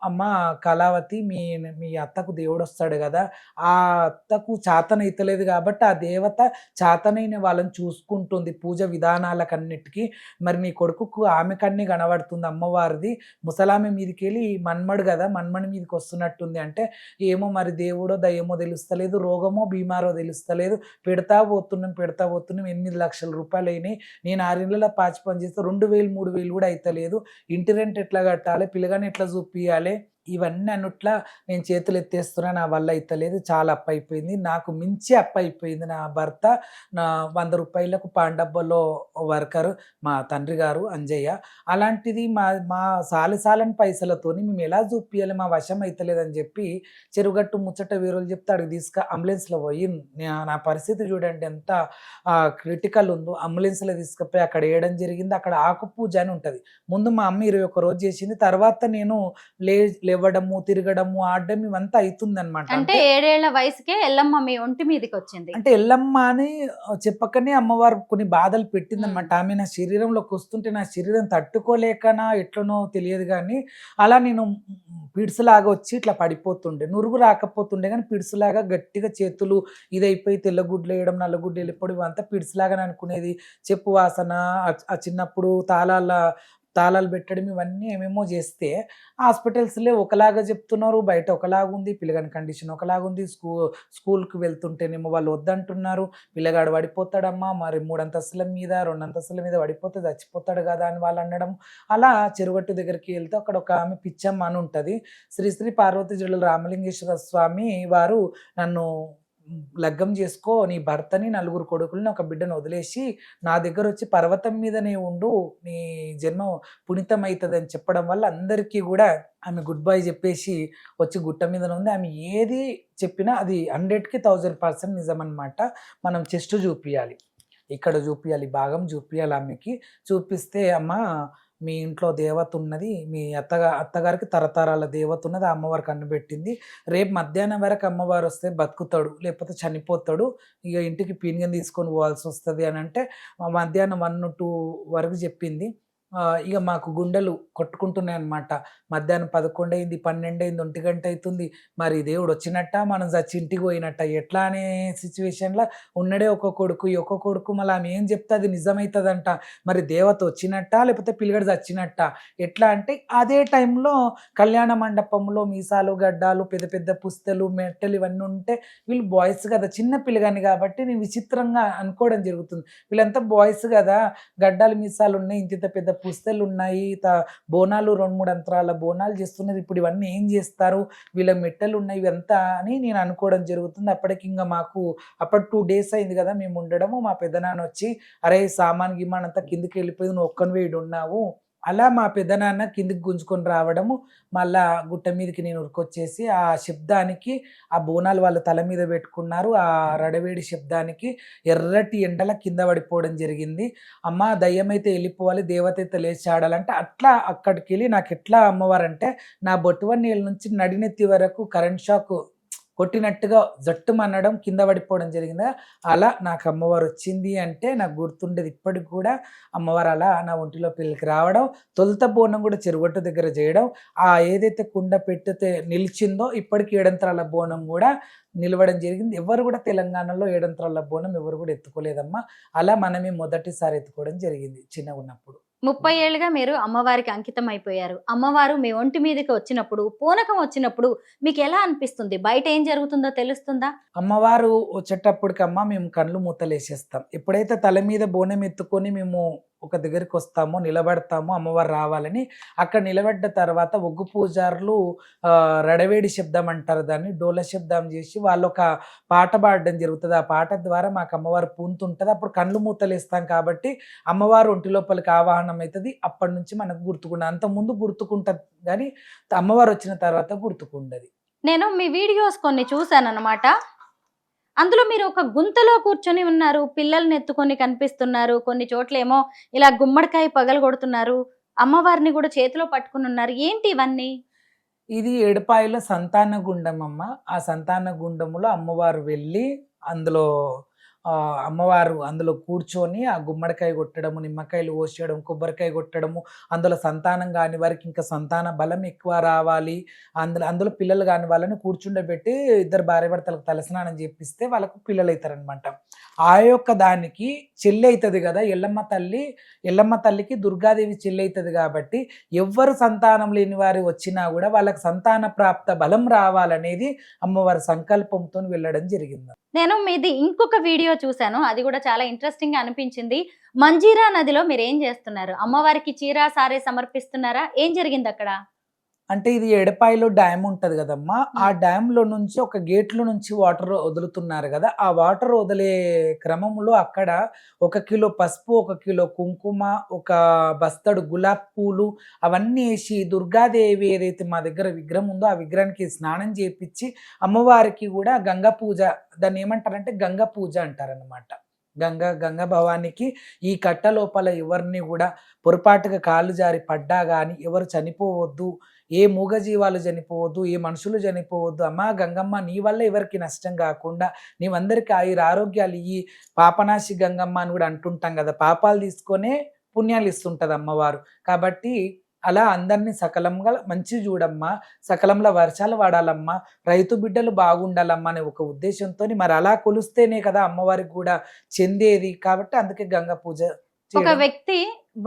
అమ్మ కళావతి మీ అత్తకు దేవుడు వస్తాడు కదా, ఆ అత్తకు చాతనైతలేదు కాబట్టి ఆ దేవత చాతనైన వాళ్ళని చూసుకుంటుంది పూజ విధానాలకన్నిటికీ. మరి నీ కొడుకుకు ఆమె కన్నీ కనబడుతుంది అమ్మవారిది, ముసలామె మీదకి వెళ్ళి మన్మడు కదా, మన్మడి మీదకి వస్తున్నట్టుంది అంటే, ఏమో మరి దేవుడో దయ్యమో తెలుస్తలేదు, రోగమో బీమారో తెలుస్తలేదు, పెడతా పోతున్నాం 8 లక్షల రూపాయలు అయినాయి. నేను 6 ఏళ్లలో పాచి పని చేస్తే 2,000, 3,000 కూడా అయితలేదు. ఇంటి రెంట్ ఎట్లా కట్టాలి, పిల్లగాని ఎట్లా చూపియాలి, ఇవన్నీ అన్నిట్లా నేను చేతులు ఎత్తేస్తున్నా, నా వల్ల అయితలేదు, చాలా అప్పు అయిపోయింది, నాకు మించి అప్పు అయిపోయింది. నా భర్త నా 100 రూపాయలకు పాండబ్బలో వర్కరు, మా తండ్రి గారు అంజయ్య. అలాంటిది మా సాలిసాలని పైసలతోని మేము ఎలా చూపియాలి, మా వశం అయితలేదని చెప్పి చెరుగట్టు ముచ్చట వీరులు చెప్తే అడిగి అంబులెన్స్లో పోయి, నా పరిస్థితి చూడండి ఎంత క్రిటికల్ ఉందో. అంబులెన్స్లో తీసుకుపోయి అక్కడ వేయడం జరిగింది. అక్కడ ఆకు పూజ అని ఉంటుంది. ముందు మా అమ్మ 21 రోజు చేసింది, తర్వాత నేను లేవడము, తిరగడము, ఆడడం ఇవంతా అవుతుందన్నమాట. అంటే 7 ఏళ్ల వయసుకే ఎల్లమ్మ మీ ఒంటి మీదకి వచ్చింది. అంటే ఎల్లమ్మ అని చెప్పకనే అమ్మవారు కొన్ని బాధలు పెట్టిందనమాట. ఆమె నా శరీరంలోకి వస్తుంటే నా శరీరం తట్టుకోలేకనా ఎట్లనో తెలియదు కానీ, అలా నేను పిడుసులాగా వచ్చి ఇట్లా పడిపోతుండే, నురుగు రాకపోతుండే కానీ పిడుసులాగా గట్టిగా చేతులు ఇదైపోయి తెల్లగుడ్లు వేయడం, నల్లగుడ్లు వెళ్ళిపోవడం, ఇవంతా పిడుసులాగానే అనుకునేది. చెప్పు వాసన, ఆ చిన్నప్పుడు తాళాలు పెట్టడం, ఇవన్నీ ఏమేమో చేస్తే హాస్పిటల్స్లో ఒకలాగా చెప్తున్నారు, బయట ఒకలాగా ఉంది, పిల్లగాని కండిషన్ ఒకలాగా ఉంది. స్కూల్కి వెళ్తుంటేనేమో వాళ్ళు వద్దంటున్నారు, పిల్లగాడు పడిపోతాడమ్మా, మరి 3 అంతస్తుల మీద 2 అంతస్తుల మీద పడిపోతే చచ్చిపోతాడు కదా అని వాళ్ళు అనడం. అలా చెరుగట్టు దగ్గరికి వెళ్తే అక్కడ ఒక ఆమె పిచ్చమ్మ అని ఉంటుంది, శ్రీ పార్వతి జడల రామలింగేశ్వర స్వామి వారు నన్ను లగ్గం చేసుకో, నీ భర్తని, నలుగురు కొడుకులని, ఒక బిడ్డను వదిలేసి నా దగ్గర వచ్చి పర్వతం మీదనే ఉండు, నీ జన్మ పునీతమవుతుందని చెప్పడం వల్ల అందరికీ కూడా ఆమె గుడ్ బై చెప్పేసి వచ్చి గుట్ట మీద ఉంది. ఆమె ఏది చెప్పినా అది 100కి 1000% నిజం అనమాట. మనం చెస్ట్ చూపియాలి, ఇక్కడ చూపియాలి, భాగం చూపియాలి. ఆమెకి చూపిస్తే అమ్మ మీ ఇంట్లో దేవత ఉన్నది, మీ అత్తగారికి తరతరాల దేవత ఉన్నది, ఆ అమ్మవారు కన్నుబెట్టింది. రేపు మధ్యాహ్నం వరకు అమ్మవారు వస్తే బతుకుతాడు, లేకపోతే చనిపోతాడు, ఇక ఇంటికి పీనుగని తీసుకొని పోవాల్సి వస్తుంది అని అంటే మధ్యాహ్నం 1-2 వరకు చెప్పింది. ఇక మాకు గుండెలు కొట్టుకుంటున్నాయి అనమాట. మధ్యాహ్నం 11 అయింది, 12 అయింది, 1 గంట అవుతుంది. మరి దేవుడు వచ్చినట్ట, మనం చచ్చి ఇంటికి పోయినట్ట, ఎట్లా అనే సిచ్యువేషన్లో ఉన్నడే ఒక కొడుకు, ఈ ఒక్క కొడుకు మళ్ళీ ఆమె ఏం చెప్తే అది నిజమవుతుందంట. మరి దేవత వచ్చినట్ట, లేకపోతే పిల్లగాడు చచ్చినట్ట, ఎట్లా అంటే అదే టైంలో కళ్యాణ మండపంలో మీసాలు, గడ్డాలు, పెద్ద పెద్ద పుస్తలు, మెట్టలు ఇవన్నీ ఉంటే వీళ్ళు బాయ్స్ కదా, చిన్న పిల్లగాని కాబట్టి నేను విచిత్రంగా అనుకోవడం జరుగుతుంది. వీళ్ళంతా బాయ్స్ కదా, గడ్డాలు మీసాలు ఉన్నాయి, ఇంత పెద్ద పుస్తలు ఉన్నాయి, బోనాలు 2-3 అంతరాల బోనాలు చేస్తున్నది, ఇప్పుడు ఇవన్నీ ఏం చేస్తారు, వీళ్ళ మెట్టలు ఉన్నాయి ఇవంతా అని నేను అనుకోవడం జరుగుతుంది. అప్పటికి ఇంకా మాకు అప్పుడు 2 days అయింది కదా మేము ఉండడము. మా పెద్దనాన్న వచ్చి అరే సామాన్ గిమాన్ అంతా కిందికి వెళ్ళిపోయి నువ్వు ఒక్కనివే ఈడ ఉన్నావు, అలా మా పెద్దనాన్న కిందికి గుంజుకొని రావడము. మళ్ళా గుట్ట మీదకి నేను ఉరికొచ్చేసి ఆ శబ్దానికి ఆ బోనాలు వాళ్ళ తల మీద పెట్టుకున్నారు. ఆ రడవేడి శబ్దానికి ఎర్రటి ఎండల కింద పడిపోవడం జరిగింది. అమ్మ దయ్యమైతే వెళ్ళిపోవాలి, దేవత అయితే లేచి ఆడాలంటే అట్లా అక్కడికి వెళ్ళి నాకు ఎట్లా అమ్మవారంటే నా బొట్టువన్నీళ్ళ నుంచి నడినెత్తి వరకు కరెంట్ షాక్ కొట్టినట్టుగా జట్టుమనడం, కింద పడిపోవడం జరిగిందా. అలా నాకు అమ్మవారు వచ్చింది అంటే నాకు గుర్తుండేది ఇప్పటికి కూడా. అమ్మవారు అలా నా ఒంటిలో పిల్లలకి రావడం, తొలుత బోనం కూడా చెరుగొట్టు దగ్గర చేయడం, ఆ ఏదైతే కుండ పెట్టితే నిలిచిందో ఇప్పటికి 7 అంతరాల బోనం కూడా నిలవడం జరిగింది. ఎవరు కూడా తెలంగాణలో 7 అంతరాల బోనం ఎవరు కూడా ఎత్తుకోలేదమ్మా. అలా మనమే మొదటిసారి ఎత్తుకోవడం జరిగింది చిన్నగా ఉన్నప్పుడు. 30 ఏళ్ళుగా మీరు అమ్మవారికి అంకితం అయిపోయారు. అమ్మవారు మీ ఒంటి మీదకి వచ్చినప్పుడు, పూనకం వచ్చినప్పుడు మీకు ఎలా అనిపిస్తుంది? బయట ఏం జరుగుతుందో తెలుస్తుందా? అమ్మవారు వచ్చేటప్పటికమ్మ మేము కళ్ళు మూతలేసేస్తాం. ఎప్పుడైతే తల మీద బోనం ఎత్తుకొని మేము ఒక దగ్గరికి వస్తామో, నిలబడతామో అమ్మవారు రావాలని, అక్కడ నిలబడ్డ తర్వాత ఒగ్గు పూజారులు రడవేడి శబ్దం అంటారు దాన్ని, డోల శబ్దం చేసి వాళ్ళు ఒక పాట పాడడం జరుగుతుంది. ఆ పాట ద్వారా మాకు అమ్మవారు పూంతుంటుంది. అప్పుడు కళ్ళు మూతలేస్తాం కాబట్టి అమ్మవారు ఒంటి లోపలికి ఆవాహనం అవుతుంది. అప్పటి నుంచి మనకు గుర్తుకుండదు, అంతకుముందు గుర్తుకుంటుంది కానీ అమ్మవారు వచ్చిన తర్వాత గుర్తుకుండదు. నేను మీ వీడియోస్ కొన్ని చూశానన్నమాట. అందులో మీరు ఒక గుంతలో కూర్చొని ఉన్నారు, పిల్లల్ని ఎత్తుకొని కనిపిస్తున్నారు, కొన్ని చోట్లేమో ఇలా గుమ్మడికాయ పగలగొడుతున్నారు, అమ్మవారిని కూడా చేతిలో పట్టుకుని ఉన్నారు. ఏంటి ఇవన్నీ? ఇది ఏడుపాయల సంతాన గుండం అమ్మ. ఆ సంతాన గుండములో అమ్మవారు వెళ్ళి అందులో అమ్మవారు అందులో కూర్చొని ఆ గుమ్మడికాయ కొట్టడము, నిమ్మకాయలు కోసేయడం, కొబ్బరికాయ కొట్టడము, అందులో సంతానం కాని వారికి ఇంకా సంతాన బలం ఎక్కువ రావాలి, అందులో పిల్లలు కాని వాళ్ళని కూర్చుండబెట్టి 2 భార్యాభర్తలకు తలస్నానం చేపిస్తే వాళ్ళకు పిల్లలు అవుతారనమాట. ఆ యొక్క దానికి చెల్లి అవుతుంది కదా ఎల్లమ్మ తల్లికి దుర్గాదేవి చెల్లి అవుతుంది కాబట్టి ఎవ్వరు సంతానం లేని వారు వచ్చినా కూడా వాళ్ళకి సంతాన ప్రాప్త బలం రావాలనేది అమ్మవారి సంకల్పంతో వెళ్ళడం జరిగింది. నేను మీది ఇంకొక వీడియో చూశాను, అది కూడా చాలా ఇంట్రెస్టింగ్ గా అనిపించింది. మంజీరా నదిలో మీరు ఏం చేస్తున్నారు? అమ్మవారికి చీర సారే సమర్పిస్తున్నారా? ఏం జరిగింది అక్కడ? అంటే ఇది ఎడపాయలో డ్యామ్ ఉంటది కదమ్మా, ఆ డ్యామ్లో నుంచి ఒక గేట్లో నుంచి వాటర్ వదులుతున్నారు కదా, ఆ వాటర్ వదిలే క్రమంలో అక్కడ 1 కిలో పసుపు, 1 కిలో కుంకుమ, ఒక బస్తడు గులాబ్ పూలు అవన్నీ వేసి దుర్గాదేవి ఏదైతే మా దగ్గర విగ్రహం ఉందో ఆ విగ్రహానికి స్నానం చేపించి అమ్మవారికి కూడా గంగా పూజ, దాన్ని ఏమంటారంటే గంగా పూజ అంటారనమాట. గంగా భవానికి ఈ కట్ట లోపల ఎవరిని కూడా పొరపాటుగా కాళ్ళు జారి పడ్డా కానీ ఎవరు చనిపోవద్దు, ఏ మూగజీవాలు చనిపోవద్దు, ఏ మనుషులు చనిపోవద్దు. అమ్మా గంగమ్మ నీ వల్ల ఎవరికి నష్టం కాకుండా నీవందరికీ ఆరోగ్యాలు ఇయ్యి, పాపనాశి గంగమ్మ అని కూడా అంటుంటాం కదా, పాపాలు తీసుకొనే పుణ్యాలు ఇస్తుంటది అమ్మవారు. కాబట్టి అలా అందరినీ సకలంగా మంచి చూడమ్మా, సకలంలో వర్షాలు వాడాలమ్మా, రైతు బిడ్డలు బాగుండాలమ్మా అనే ఒక ఉద్దేశంతో మరి అలా కొలుస్తేనే కదా అమ్మవారికి కూడా చెందేది. కాబట్టి అందుకే గంగా పూజ. ఒక వ్యక్తి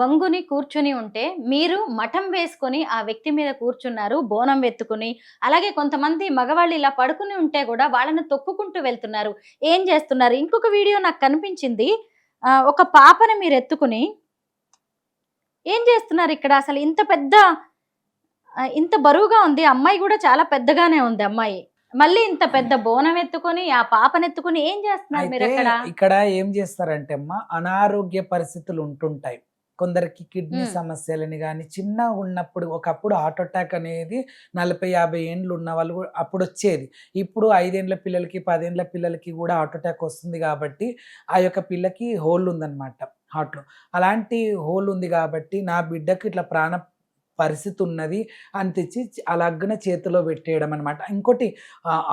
వంగుని కూర్చుని ఉంటే మీరు మఠం వేసుకొని ఆ వ్యక్తి మీద కూర్చున్నారు, బోనం ఎత్తుకుని. అలాగే కొంతమంది మగవాళ్ళు ఇలా పడుకుని ఉంటే కూడా వాళ్ళని తొక్కుకుంటూ వెళ్తున్నారు. ఏం చేస్తున్నారు? ఇంకొక వీడియో నాకు కనిపించింది, ఒక పాపని మీరు ఎత్తుకుని ఏం చేస్తున్నారు ఇక్కడ? అసలు ఇంత బరువుగా ఉంది అమ్మాయి, కూడా చాలా పెద్దగానే ఉంది అమ్మాయి. మళ్ళీ ఇంత పెద్ద బోనం ఎత్తుకొని ఆ పాపను ఎత్తుకొని ఏం చేస్తున్నారు మీరు అయితే అక్కడ? ఇక్కడ ఏం చేస్తారంటే అమ్మా, అనారోగ్య పరిస్థితులు ఉంటుంటాయి. కొందరికి కిడ్నీ ఉమ్, సమస్యలని కానీ చిన్నగా ఉన్నప్పుడు ఒకప్పుడు హార్ట్ అటాక్ అనేది 40-50 ఏండ్లు ఉన్న వాళ్ళు అప్పుడు వచ్చేది. ఇప్పుడు 5 ఏండ్ల పిల్లలకి 10 ఏండ్ల పిల్లలకి కూడా హార్ట్ అటాక్ వస్తుంది కాబట్టి ఆ యొక్క పిల్లకి హోల్ ఉందన్నమాట హార్ట్లో. అలాంటి హోల్ ఉంది కాబట్టి నా బిడ్డకి ఇట్లా పరిస్థితి ఉన్నది అని తెచ్చి అలాగనే చేతిలో పెట్టేయడం అనమాట. ఇంకోటి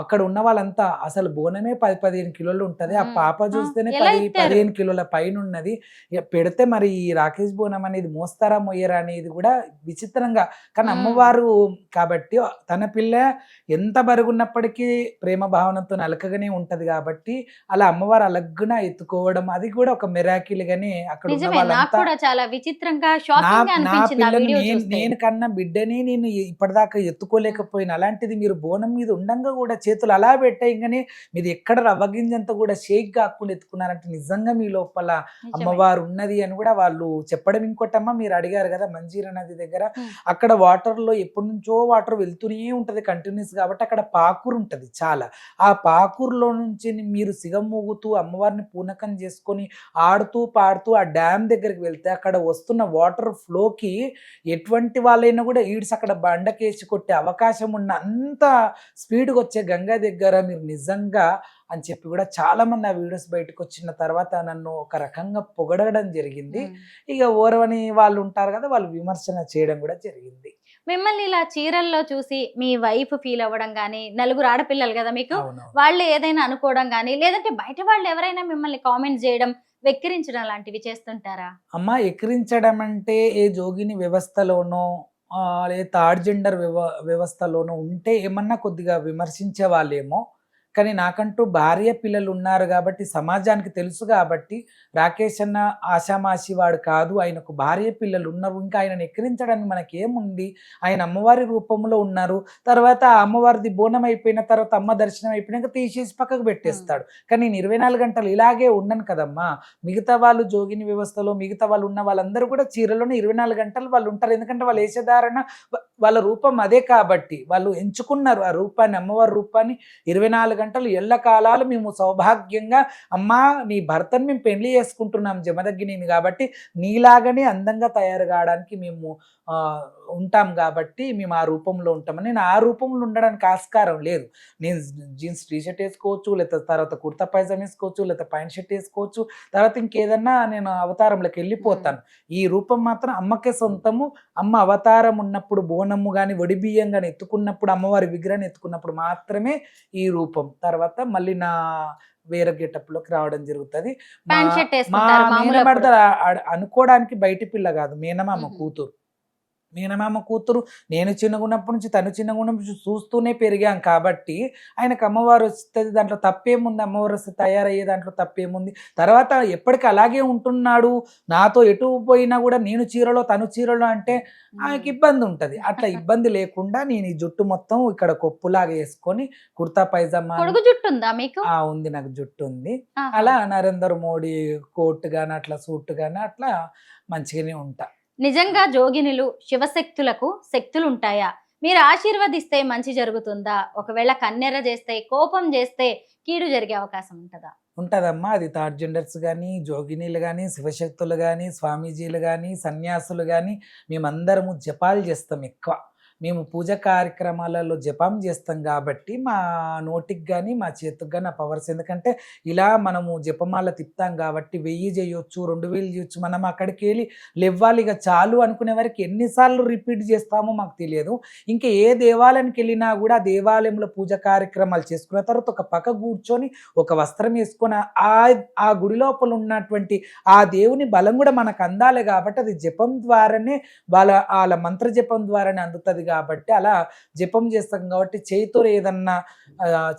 అక్కడ ఉన్న వాళ్ళంతా అసలు బోనమే 10-15 కిలోలు ఉంటది. ఆ ఉమ్. పాప ఆ, చూస్తేనే ఎలా 10-15 ఎత్తారు? కిలోల పైనున్నది. పెడితే మరి ఈ రాకేష్ బోనం అనేది మోస్తారా మొయ్యరా అనేది కూడా విచిత్రంగా. కానీ ఉమ్, అమ్మవారు కాబట్టి తన పిల్ల ఎంత బరుగున్నప్పటికీ ప్రేమ భావనతో అలకగానే ఉంటది కాబట్టి అలా అమ్మవారు అలగ్గున ఎత్తుకోవడం అది కూడా ఒక మిరాకిల్ గానే అక్కడ ఉన్న నిజమే, నాకు వాళ్ళంతా. కూడా చాలా విచిత్రంగా నా షాకింగ్ గా నా అనిపించింది ఆ పిల్లని వీడియో నేను చూస్తే. నేను కన్నా బిడ్డని నేను ఇప్పటిదాకా ఎత్తుకోలేకపోయినా, అలాంటిది మీరు బోనం మీద ఉండంగా కూడా చేతులు అలా పెట్టేయంగానే మీరు ఎక్కడ రవ్వగింజంతా కూడా షేక్ కాకుండా ఎత్తుకున్నారంటే నిజంగా మీ లోపల నిజమే. అమ్మవారు ఉన్నది అని కూడా వాళ్ళు చెప్పడం. ఇంకోటమ్మా, మీరు అడిగారు కదా మంజీరా నది దగ్గర, ఉమ్, అక్కడ వాటర్లో ఎప్పటి నుంచో వాటర్ వెళ్తూనే ఉంటది కంటిన్యూస్ కాబట్టి అక్కడ పాకూరు ఉంటది చాలా. ఆ పాకూరులో నుంచి మీరు సిగమూగుతూ అమ్మవారిని పూనకం చేసుకొని ఆడుతూ పాడుతూ ఆ డ్యామ్ దగ్గరికి వెళ్తే అక్కడ వస్తున్న వాటర్ ఫ్లోకి ఎటువంటి వాళ్ళైనా కూడా ఈడ్స్ అక్కడ బండకేసి కొట్టే అవకాశం ఉన్న అంత స్పీడ్గా వచ్చే గంగా దగ్గర మీరు నిజంగా అని చెప్పి కూడా చాలా మంది ఆ వీడియోస్ బయటకు వచ్చిన తర్వాత నన్ను ఒక రకంగా పొగడడం జరిగింది. ఉమ్. ఇక ఓరవని వాళ్ళు ఉంటారు కదా, వాళ్ళు విమర్శన చేయడం కూడా జరిగింది. మిమ్మల్ని ఇలా చీరల్లో చూసి మీ వైఫ్ ఫీల్ అవ్వడం గానీ, నలుగురు ఆడపిల్లలు కదా మీకు, అవును వాళ్ళు ఏదైనా అనుకోవడం గానీ, లేదంటే బయట వాళ్ళు ఎవరైనా మిమ్మల్ని కామెంట్ చేయడం, వెక్కిరించడం లాంటివి చేస్తుంటారా? అమ్మ, ఎక్కిరించడం అంటే ఏ జోగిని వ్యవస్థలోనో లేదా థర్డ్ జెండర్ వ్యవస్థలోనో ఉంటే ఏమన్నా కొద్దిగా విమర్శించే వాళ్ళేమో. కానీ నాకంటూ భార్య పిల్లలు ఉన్నారు కాబట్టి సమాజానికి తెలుసు కాబట్టి రాకేష్ అన్న ఆషామాషి వాడు కాదు, ఆయనకు భార్య పిల్లలు ఉన్నారు. ఇంకా ఆయనను ఎక్కిరించడానికి మనకేముంది, ఆయన అమ్మవారి రూపంలో ఉన్నారు. తర్వాత ఆ అమ్మవారిది బోనం అయిపోయిన తర్వాత అమ్మ దర్శనం అయిపోయినాక తీసేసి పక్కకు పెట్టేస్తాడు. కానీ నేను 24 గంటలు ఇలాగే ఉండను కదమ్మా. మిగతా వాళ్ళు జోగిని వ్యవస్థలో మిగతా వాళ్ళు ఉన్న వాళ్ళందరూ కూడా చీరలోనే 24 గంటలు వాళ్ళు ఉంటారు. ఎందుకంటే వాళ్ళ వేషధారణ వాళ్ళ రూపం అదే కాబట్టి వాళ్ళు ఎంచుకున్నారు ఆ రూపాన్ని, అమ్మవారి రూపాన్ని. 24 గంటలు ఎల్లకాలాలు మేము సౌభాగ్యంగా, అమ్మా నీ భర్తను మేము పెళ్లి చేసుకుంటున్నాం జమదగ్గిని కాబట్టి నీలాగానే అందంగా తయారు కావడానికి మేము ఉంటాం కాబట్టి మేము ఆ రూపంలో ఉంటామని. నేను ఆ రూపంలో ఉండడానికి ఆస్కారం లేదు. నేను జీన్స్ టీ షర్ట్ వేసుకోవచ్చు, లేకపోతే తర్వాత కుర్తా పైజామా వేసుకోవచ్చు, లేకపోతే పైన షర్ట్ వేసుకోవచ్చు, తర్వాత ఇంకేదన్నా నేను అవతారంలోకి వెళ్ళిపోతాను. ఈ రూపం మాత్రం అమ్మకే సొంతము. అమ్మ అవతారం ఉన్నప్పుడు బోనము కానీ వడి బియ్యం కానీ ఎత్తుకున్నప్పుడు అమ్మవారి విగ్రహాన్ని ఎత్తుకున్నప్పుడు మాత్రమే ఈ రూపం. తర్వాత మళ్ళీ నా వేరే గెటప్లోకి రావడం జరుగుతుంది. మా ప్యాంట్ షర్ట్ మా వేసుకుంటారు మామూలు మేనమడత అప్పుడు. అనుకోవడానికి బయటి పిల్ల కాదు, మేనమామ మ్మ్. కూతురు. మేనమామ కూతురు. నేను చిన్నగున్నప్పటి నుంచి తను చిన్నగున్నప్పటి నుంచి చూస్తూనే పెరిగాం కాబట్టి ఆయనకు అమ్మవారు వస్తుంది, దాంట్లో తప్పేముంది, అమ్మవారు వస్తే తయారయ్యే దాంట్లో తప్పేముంది. తర్వాత ఎప్పటికీ అలాగే ఉంటున్నాడు, నాతో ఎటు పోయినా కూడా నేను చీరలో తను చీరలో అంటే ఆయనకి ఇబ్బంది ఉంటుంది. అట్లా ఇబ్బంది లేకుండా నేను ఈ జుట్టు మొత్తం ఇక్కడ కొప్పులాగా వేసుకొని కుర్తా పైజామా. పొడుగు జుట్టు ఉందా మీకు? ఉంది, నాకు జుట్టు ఉంది. ఆహా. అలా నరేంద్ర మోడీ కోట్ గాని అట్లా సూట్ గాని అట్లా మంచిగానే ఉంటా. నిజంగా జోగినులు శివశక్తులకు శక్తులు ఉంటాయా? మీరు ఆశీర్వదిస్తే మంచి జరుగుతుందా? ఒకవేళ కన్నెర చేస్తే, కోపం చేస్తే కీడు జరిగే అవకాశం ఉంటుందా? ఉంటదమ్మా. అది థర్డ్ జెండర్స్ కానీ, జోగినీలు కానీ, శివశక్తులు కానీ, స్వామీజీలు కానీ, సన్యాసులు కానీ మేమందరము జపాలు చేస్తాం ఎక్కువ. మేము పూజ కార్యక్రమాలలో జపం చేస్తాం కాబట్టి మా నోటికి కానీ మా చేతికి కానీ ఆ పవర్స్. ఎందుకంటే ఇలా మనము జపమాల తిప్పుతాం కాబట్టి 1000 చేయొచ్చు, 2000 చేయొచ్చు. మనం అక్కడికి వెళ్ళి లేవ్వాలి ఇక చాలు అనుకునే వరకు ఎన్నిసార్లు రిపీట్ చేస్తామో మాకు తెలియదు. ఇంకా ఏ దేవాలయానికి వెళ్ళినా కూడా ఆ దేవాలయంలో పూజ కార్యక్రమాలు చేసుకున్న తర్వాత ఒక పక్క కూర్చొని ఒక వస్త్రం వేసుకొని ఆ గుడి లోపల ఉన్నటువంటి ఆ దేవుని బలం కూడా మనకు అందాలి కాబట్టి అది జపం ద్వారానే వాళ్ళ మంత్ర జపం ద్వారానే అందుతుంది కాబట్టి అలా జపం చేస్తాం కాబట్టి చేతితో ఏదన్నా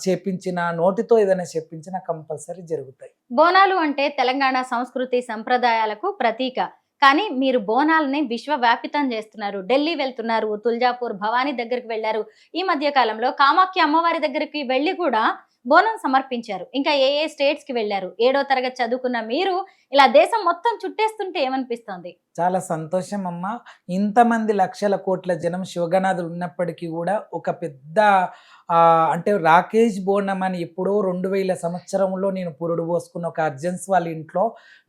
చేపించినా, నోటితో ఏదైనా చెప్పించినా కంపల్సరీ జరుగుతాయి. బోనాలు అంటే తెలంగాణ సంస్కృతి సంప్రదాయాలకు ప్రతీక. కానీ మీరు బోనాలని విశ్వవ్యాపితం చేస్తున్నారు. ఢిల్లీ వెళ్తున్నారు, తుల్జాపూర్ భవానీ దగ్గరికి వెళ్ళారు. ఈ మధ్య కాలంలో కామాఖ్య అమ్మవారి దగ్గరికి వెళ్ళి కూడా బోనం సమర్పించారు. ఇంకా ఏ ఏ స్టేట్స్ కి వెళ్ళారు. 7వ తరగతి చదువుకున్న మీరు ఇలా దేశం మొత్తం చుట్టేస్తుంటే ఏమనిపిస్తుంది? చాలా సంతోషం అమ్మా. ఇంతమంది లక్షల కోట్ల జనం శివగణాదులు ఉన్నప్పటికీ కూడా ఒక పెద్ద అంటే రాకేష్ బోనం అని ఎప్పుడో 2000 సంవత్సరంలో నేను పురుడు పోసుకున్న ఒక అర్జెన్స్ వాళ్ళ ఇంట్లో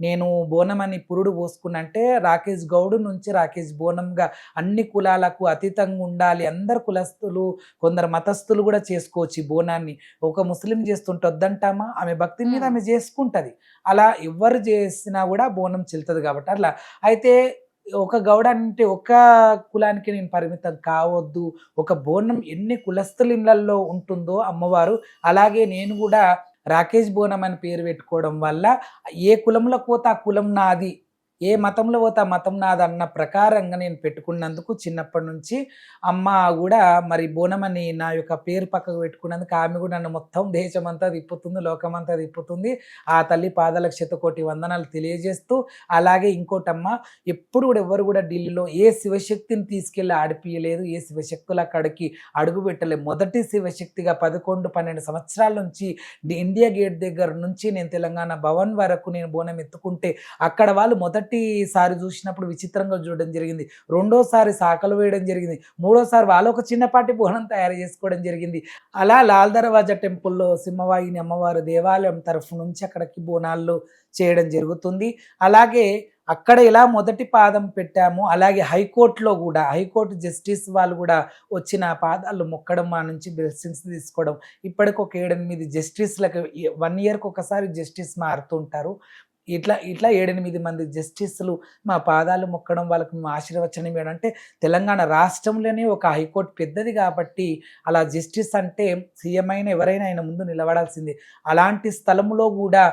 నేను బోనం అని పురుడు పోసుకున్న అంటే రాకేష్ గౌడ్ నుంచి రాకేష్ బోనంగా అన్ని కులాలకు అతీతంగా ఉండాలి, అందరు కులస్తులు కొందరు మతస్థులు కూడా చేసుకోవచ్చు ఈ బోనాన్ని. ఒక ముస్లిం చేస్తుంటే వద్దంటామా, ఆమె భక్తి మీద ఆమె చేసుకుంటది, అలా ఎవరు చేసినా కూడా బోనం చెల్లుతుంది కాబట్టి అట్లా. అయితే ఒక గౌడ అంటే ఒక కులానికి నేను పరిమితం కావద్దు, ఒక బోనం ఎన్ని కులస్తుల ఇళ్ళల్లో ఉంటుందో అమ్మవారు, అలాగే నేను కూడా రాకేష్ బోనం అని పేరు పెట్టుకోవడం వల్ల ఏ కులంలో పోతే ఆ కులం నాది, ఏ మతంలో పోతే ఆ మతం నాది అన్న ప్రకారంగా నేను పెట్టుకున్నందుకు చిన్నప్పటి నుంచి అమ్మ కూడా మరి బోనం అని నా యొక్క పేరు పక్కకు పెట్టుకున్నందుకు ఆమె కూడా నన్ను మొత్తం దేశమంతా తిప్పుతుంది, లోకమంతా తిప్పుతుంది. ఆ తల్లి పాదాలకు శతకోటి వందనాలు తెలియజేస్తూ, అలాగే ఇంకోటమ్మ ఎప్పుడు కూడా ఎవరు కూడా ఢిల్లీలో ఏ శివశక్తిని తీసుకెళ్ళి ఆడిపియలేదు, ఏ శివశక్తుల అక్కడికి అడుగు పెట్టలేదు. మొదటి శివశక్తిగా 11-12 సంవత్సరాల నుంచి ఇండియా గేట్ దగ్గర నుంచి నేను తెలంగాణ భవన్ వరకు నేను బోనం ఎత్తుకుంటే అక్కడ వాళ్ళు మొదటిసారి చూసినప్పుడు విచిత్రంగా చూడడం జరిగింది, రెండోసారి సాకలు వేయడం జరిగింది, మూడోసారి వాళ్ళు ఒక చిన్నపాటి బోనం తయారు చేసుకోవడం జరిగింది. అలా లాల్ దర్వాజా టెంపుల్లో సింహవాహిని అమ్మవారి దేవాలయం తరఫు నుంచి అక్కడికి బోనాలు చేయడం జరుగుతుంది. అలాగే అక్కడ ఎలా మొదటి పాదం పెట్టాము, అలాగే హైకోర్టులో కూడా హైకోర్టు జస్టిస్ వాళ్ళు కూడా వచ్చిన పాదాలు మొక్కడం, మా నుంచి బ్లెస్సింగ్స్ తీసుకోవడం. ఇప్పటికి ఒక 7-8 జస్టిస్లకు 1 ఇయర్కి ఒకసారి జస్టిస్ మారుతుంటారు. ఇట్లా 7-8 మంది జస్టిస్లు మా పాదాలు మొక్కడం, వాళ్ళకి మేము ఆశీర్వచనం ఇవ్వడం. అంటే తెలంగాణ రాష్ట్రంలోనే ఒక హైకోర్టు పెద్దది కాబట్టి అలా జస్టిస్ అంటే సీఎం అయినా ఎవరైనా ఆయన ముందు నిలబడాల్సిందే. అలాంటి స్థలంలో కూడా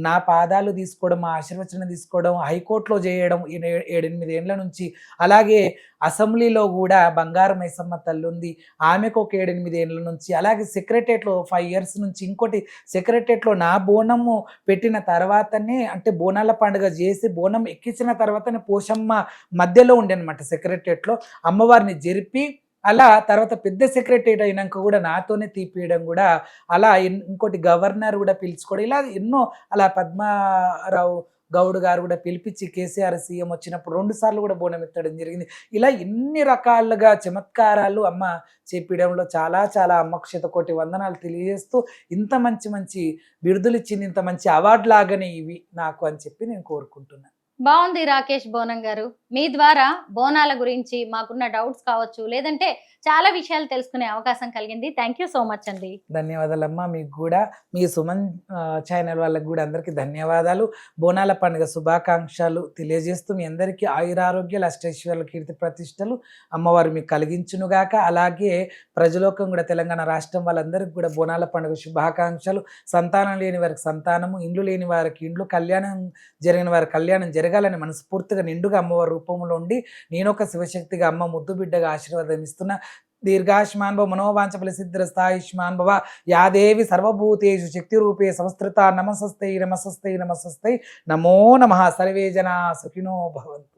నా పాదాలు తీసుకోవడం, మా ఆశీర్వచనం తీసుకోవడం, హైకోర్టులో చేయడం 7-8 ఏళ్ళ నుంచి. అలాగే అసెంబ్లీలో కూడా బంగారు మైసమ్మ తల్లి ఉంది, ఆమెకు ఒక 7-8 ఏళ్ళ నుంచి. అలాగే సెక్రటరియట్లో 5 ఇయర్స్ నుంచి. ఇంకోటి సెక్రటరియట్లో నా బోనము పెట్టిన తర్వాతనే, అంటే బోనాల పండుగ చేసి బోనం ఎక్కించిన తర్వాతనే పోషమ్మ మధ్యలో ఉండే అనమాట సెక్రటరియట్లో అమ్మవారిని జరిపి, అలా తర్వాత పెద్ద సెక్రటరియట్ అయినాక కూడా నాతోనే తీపియడం కూడా, అలా ఇంకోటి గవర్నర్ కూడా పిలుచుకోవడం, ఇలా ఎన్నో. అలా పద్మారావు గౌడ్ గారు కూడా పిలిపించి కేసీఆర్ సీఎం వచ్చినప్పుడు 2 సార్లు కూడా బోనం ఎత్తడం జరిగింది. ఇలా ఎన్ని రకాలుగా చమత్కారాలు అమ్మ చేపించడంలో చాలా చాలా అమ్మకు శతకోటి వందనాలు తెలియజేస్తూ, ఇంత మంచి మంచి బిరుదులు ఇచ్చింది, ఇంత మంచి అవార్డు లాగానే ఇవి నాకు అని చెప్పి నేను కోరుకుంటున్నాను. బాగుంది రాకేష్ బోనం గారు, మీ ద్వారా బోనాల గురించి మాకున్న డౌట్స్ కావచ్చు, లేదంటే చాలా విషయాలు తెలుసుకునే అవకాశం కలిగింది. థ్యాంక్ యూ సో మచ్ అండి. ధన్యవాదాలమ్మా. మీకు కూడా, మీ సుమన్ ఛానల్ వాళ్ళకి కూడా అందరికీ ధన్యవాదాలు. బోనాల పండుగ శుభాకాంక్షలు తెలియజేస్తూ, మీ అందరికీ ఆయురారోగ్యాలు, అష్టైశ్వర్యాలు, కీర్తి ప్రతిష్టలు అమ్మవారు మీకు కలిగించునుగాక. అలాగే ప్రజలోకం కూడా, తెలంగాణ రాష్ట్రం వాళ్ళందరికీ కూడా బోనాల పండుగ శుభాకాంక్షలు. సంతానం లేని వారికి సంతానము, ఇండ్లు లేని వారికి ఇండ్లు, కళ్యాణం జరిగిన వారికి కళ్యాణం జరగాలని మనస్ఫూర్తిగా నిండుగా అమ్మవారి రూపంలో ఉండి, నేను ఒక శివశక్తిగా అమ్మ ముద్దు బిడ్డగా ఆశీర్వాదం ఇస్తున్నా. దీర్ఘాయుష్మాన్ భవ, మనోవాంఛ ఫలసిద్ధిరస్తాయుష్మాన్ భవ, యాదేవి సర్వభూతేషు శక్తి రూపే సంస్థృత. నమస్తై నమస్తై నమస్తై, నమో నమః. సర్వే జనా సుఖినో భవంతు.